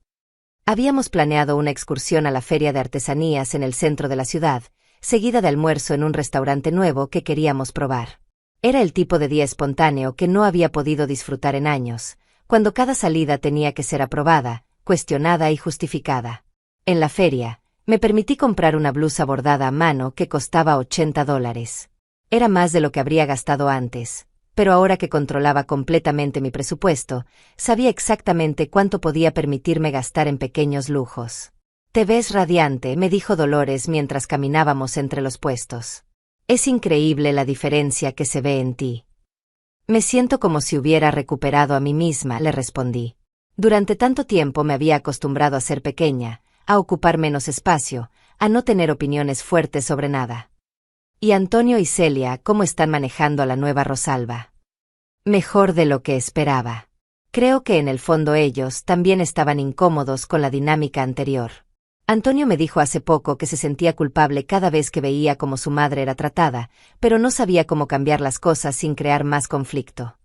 Habíamos planeado una excursión a la feria de artesanías en el centro de la ciudad, seguida de almuerzo en un restaurante nuevo que queríamos probar. Era el tipo de día espontáneo que no había podido disfrutar en años, cuando cada salida tenía que ser aprobada, cuestionada y justificada. En la feria, me permití comprar una blusa bordada a mano que costaba $80. Era más de lo que habría gastado antes, pero ahora que controlaba completamente mi presupuesto, sabía exactamente cuánto podía permitirme gastar en pequeños lujos. «Te ves radiante», me dijo Dolores mientras caminábamos entre los puestos. «Es increíble la diferencia que se ve en ti». «Me siento como si hubiera recuperado a mí misma», le respondí. Durante tanto tiempo me había acostumbrado a ser pequeña, a ocupar menos espacio, a no tener opiniones fuertes sobre nada. ¿Y Antonio y Celia cómo están manejando a la nueva Rosalba? Mejor de lo que esperaba. Creo que en el fondo ellos también estaban incómodos con la dinámica anterior. Antonio me dijo hace poco que se sentía culpable cada vez que veía cómo su madre era tratada, pero no sabía cómo cambiar las cosas sin crear más conflicto.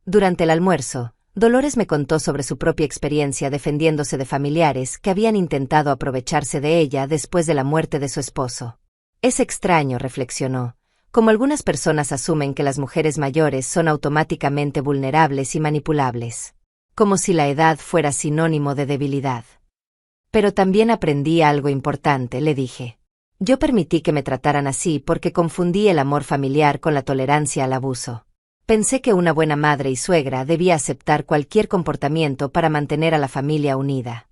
Durante el almuerzo, Dolores me contó sobre su propia experiencia defendiéndose de familiares que habían intentado aprovecharse de ella después de la muerte de su esposo. Es extraño, reflexionó, como algunas personas asumen que las mujeres mayores son automáticamente vulnerables y manipulables. Como si la edad fuera sinónimo de debilidad. Pero también aprendí algo importante, le dije. Yo permití que me trataran así porque confundí el amor familiar con la tolerancia al abuso. Pensé que una buena madre y suegra debía aceptar cualquier comportamiento para mantener a la familia unida.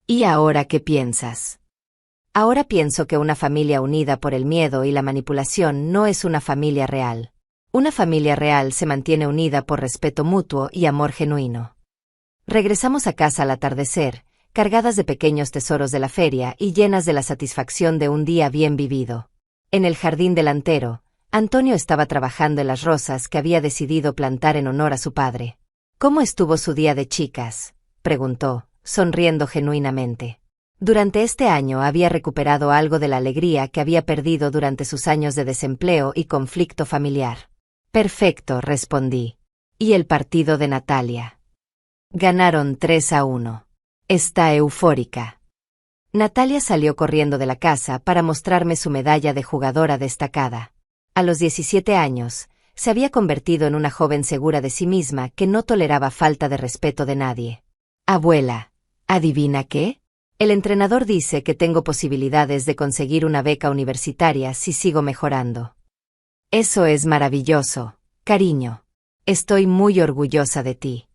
¿Y ahora qué piensas? Ahora pienso que una familia unida por el miedo y la manipulación no es una familia real. Una familia real se mantiene unida por respeto mutuo y amor genuino. Regresamos a casa al atardecer, cargadas de pequeños tesoros de la feria y llenas de la satisfacción de un día bien vivido. En el jardín delantero, Antonio estaba trabajando en las rosas que había decidido plantar en honor a su padre. «¿Cómo estuvo su día de chicas?», preguntó, sonriendo genuinamente. Durante este año había recuperado algo de la alegría que había perdido durante sus años de desempleo y conflicto familiar. «Perfecto», respondí. «¿Y el partido de Natalia?». Ganaron 3-1. Está eufórica. Natalia salió corriendo de la casa para mostrarme su medalla de jugadora destacada. A los 17 años, se había convertido en una joven segura de sí misma que no toleraba falta de respeto de nadie. «Abuela, ¿adivina qué?», El entrenador dice que tengo posibilidades de conseguir una beca universitaria si sigo mejorando. Eso es maravilloso, cariño. Estoy muy orgullosa de ti.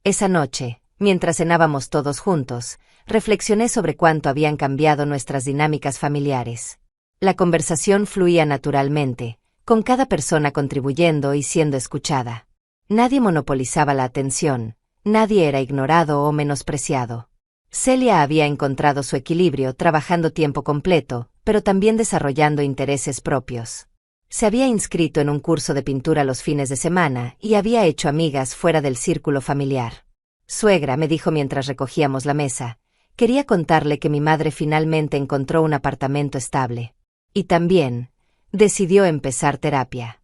Esa noche, mientras cenábamos todos juntos, reflexioné sobre cuánto habían cambiado nuestras dinámicas familiares. La conversación fluía naturalmente, con cada persona contribuyendo y siendo escuchada. Nadie monopolizaba la atención, nadie era ignorado o menospreciado. Celia había encontrado su equilibrio trabajando tiempo completo, pero también desarrollando intereses propios. Se había inscrito en un curso de pintura los fines de semana y había hecho amigas fuera del círculo familiar. Suegra, me dijo mientras recogíamos la mesa, quería contarle que mi madre finalmente encontró un apartamento estable. Y también, decidió empezar terapia.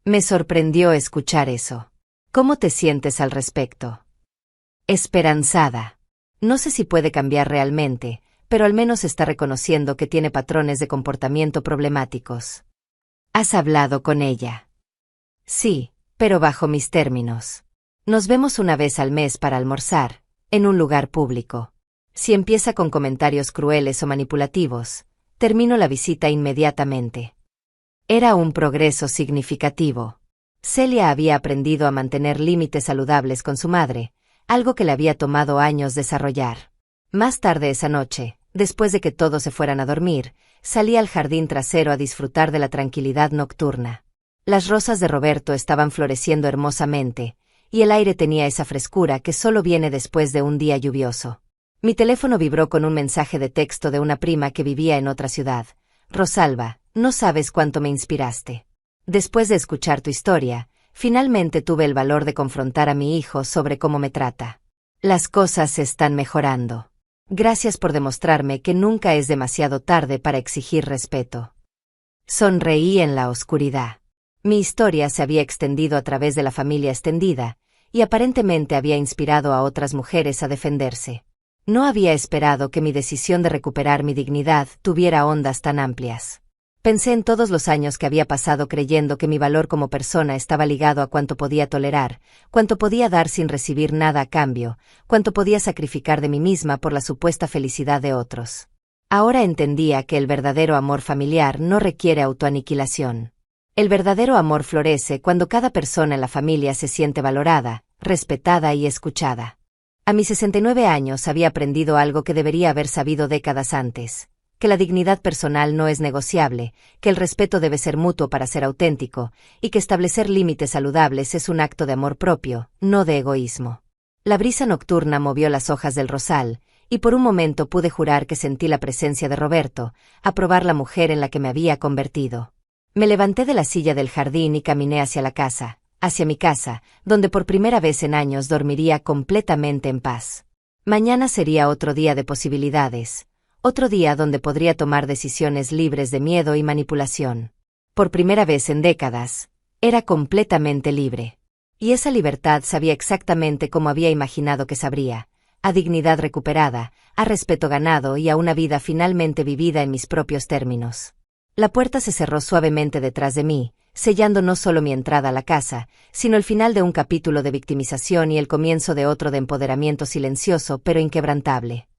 Me sorprendió escuchar eso. ¿Cómo te sientes al respecto? Esperanzada. No sé si puede cambiar realmente, pero al menos está reconociendo que tiene patrones de comportamiento problemáticos. ¿Has hablado con ella? Sí, pero bajo mis términos. Nos vemos una vez al mes para almorzar, en un lugar público. Si empieza con comentarios crueles o manipulativos, termino la visita inmediatamente. Era un progreso significativo. Celia había aprendido a mantener límites saludables con su madre, algo que le había tomado años desarrollar. Más tarde esa noche, después de que todos se fueran a dormir, salí al jardín trasero a disfrutar de la tranquilidad nocturna. Las rosas de Roberto estaban floreciendo hermosamente, y el aire tenía esa frescura que solo viene después de un día lluvioso. Mi teléfono vibró con un mensaje de texto de una prima que vivía en otra ciudad. Rosalba, no sabes cuánto me inspiraste. Después de escuchar tu historia, finalmente tuve el valor de confrontar a mi hijo sobre cómo me trata. Las cosas están mejorando. Gracias por demostrarme que nunca es demasiado tarde para exigir respeto. Sonreí en la oscuridad. Mi historia se había extendido a través de la familia extendida, y aparentemente había inspirado a otras mujeres a defenderse. No había esperado que mi decisión de recuperar mi dignidad tuviera ondas tan amplias. Pensé en todos los años que había pasado creyendo que mi valor como persona estaba ligado a cuánto podía tolerar, cuánto podía dar sin recibir nada a cambio, cuánto podía sacrificar de mí misma por la supuesta felicidad de otros. Ahora entendía que el verdadero amor familiar no requiere autoaniquilación. El verdadero amor florece cuando cada persona en la familia se siente valorada, respetada y escuchada. A mis 69 años había aprendido algo que debería haber sabido décadas antes. Que la dignidad personal no es negociable, que el respeto debe ser mutuo para ser auténtico, y que establecer límites saludables es un acto de amor propio, no de egoísmo. La brisa nocturna movió las hojas del rosal, y por un momento pude jurar que sentí la presencia de Roberto, aprobar la mujer en la que me había convertido. Me levanté de la silla del jardín y caminé hacia la casa, hacia mi casa, donde por primera vez en años dormiría completamente en paz. Mañana sería otro día de posibilidades. Otro día donde podría tomar decisiones libres de miedo y manipulación. Por primera vez en décadas, era completamente libre. Y esa libertad sabía exactamente cómo había imaginado que sabría, a dignidad recuperada, a respeto ganado y a una vida finalmente vivida en mis propios términos. La puerta se cerró suavemente detrás de mí, sellando no solo mi entrada a la casa, sino el final de un capítulo de victimización y el comienzo de otro de empoderamiento silencioso pero inquebrantable.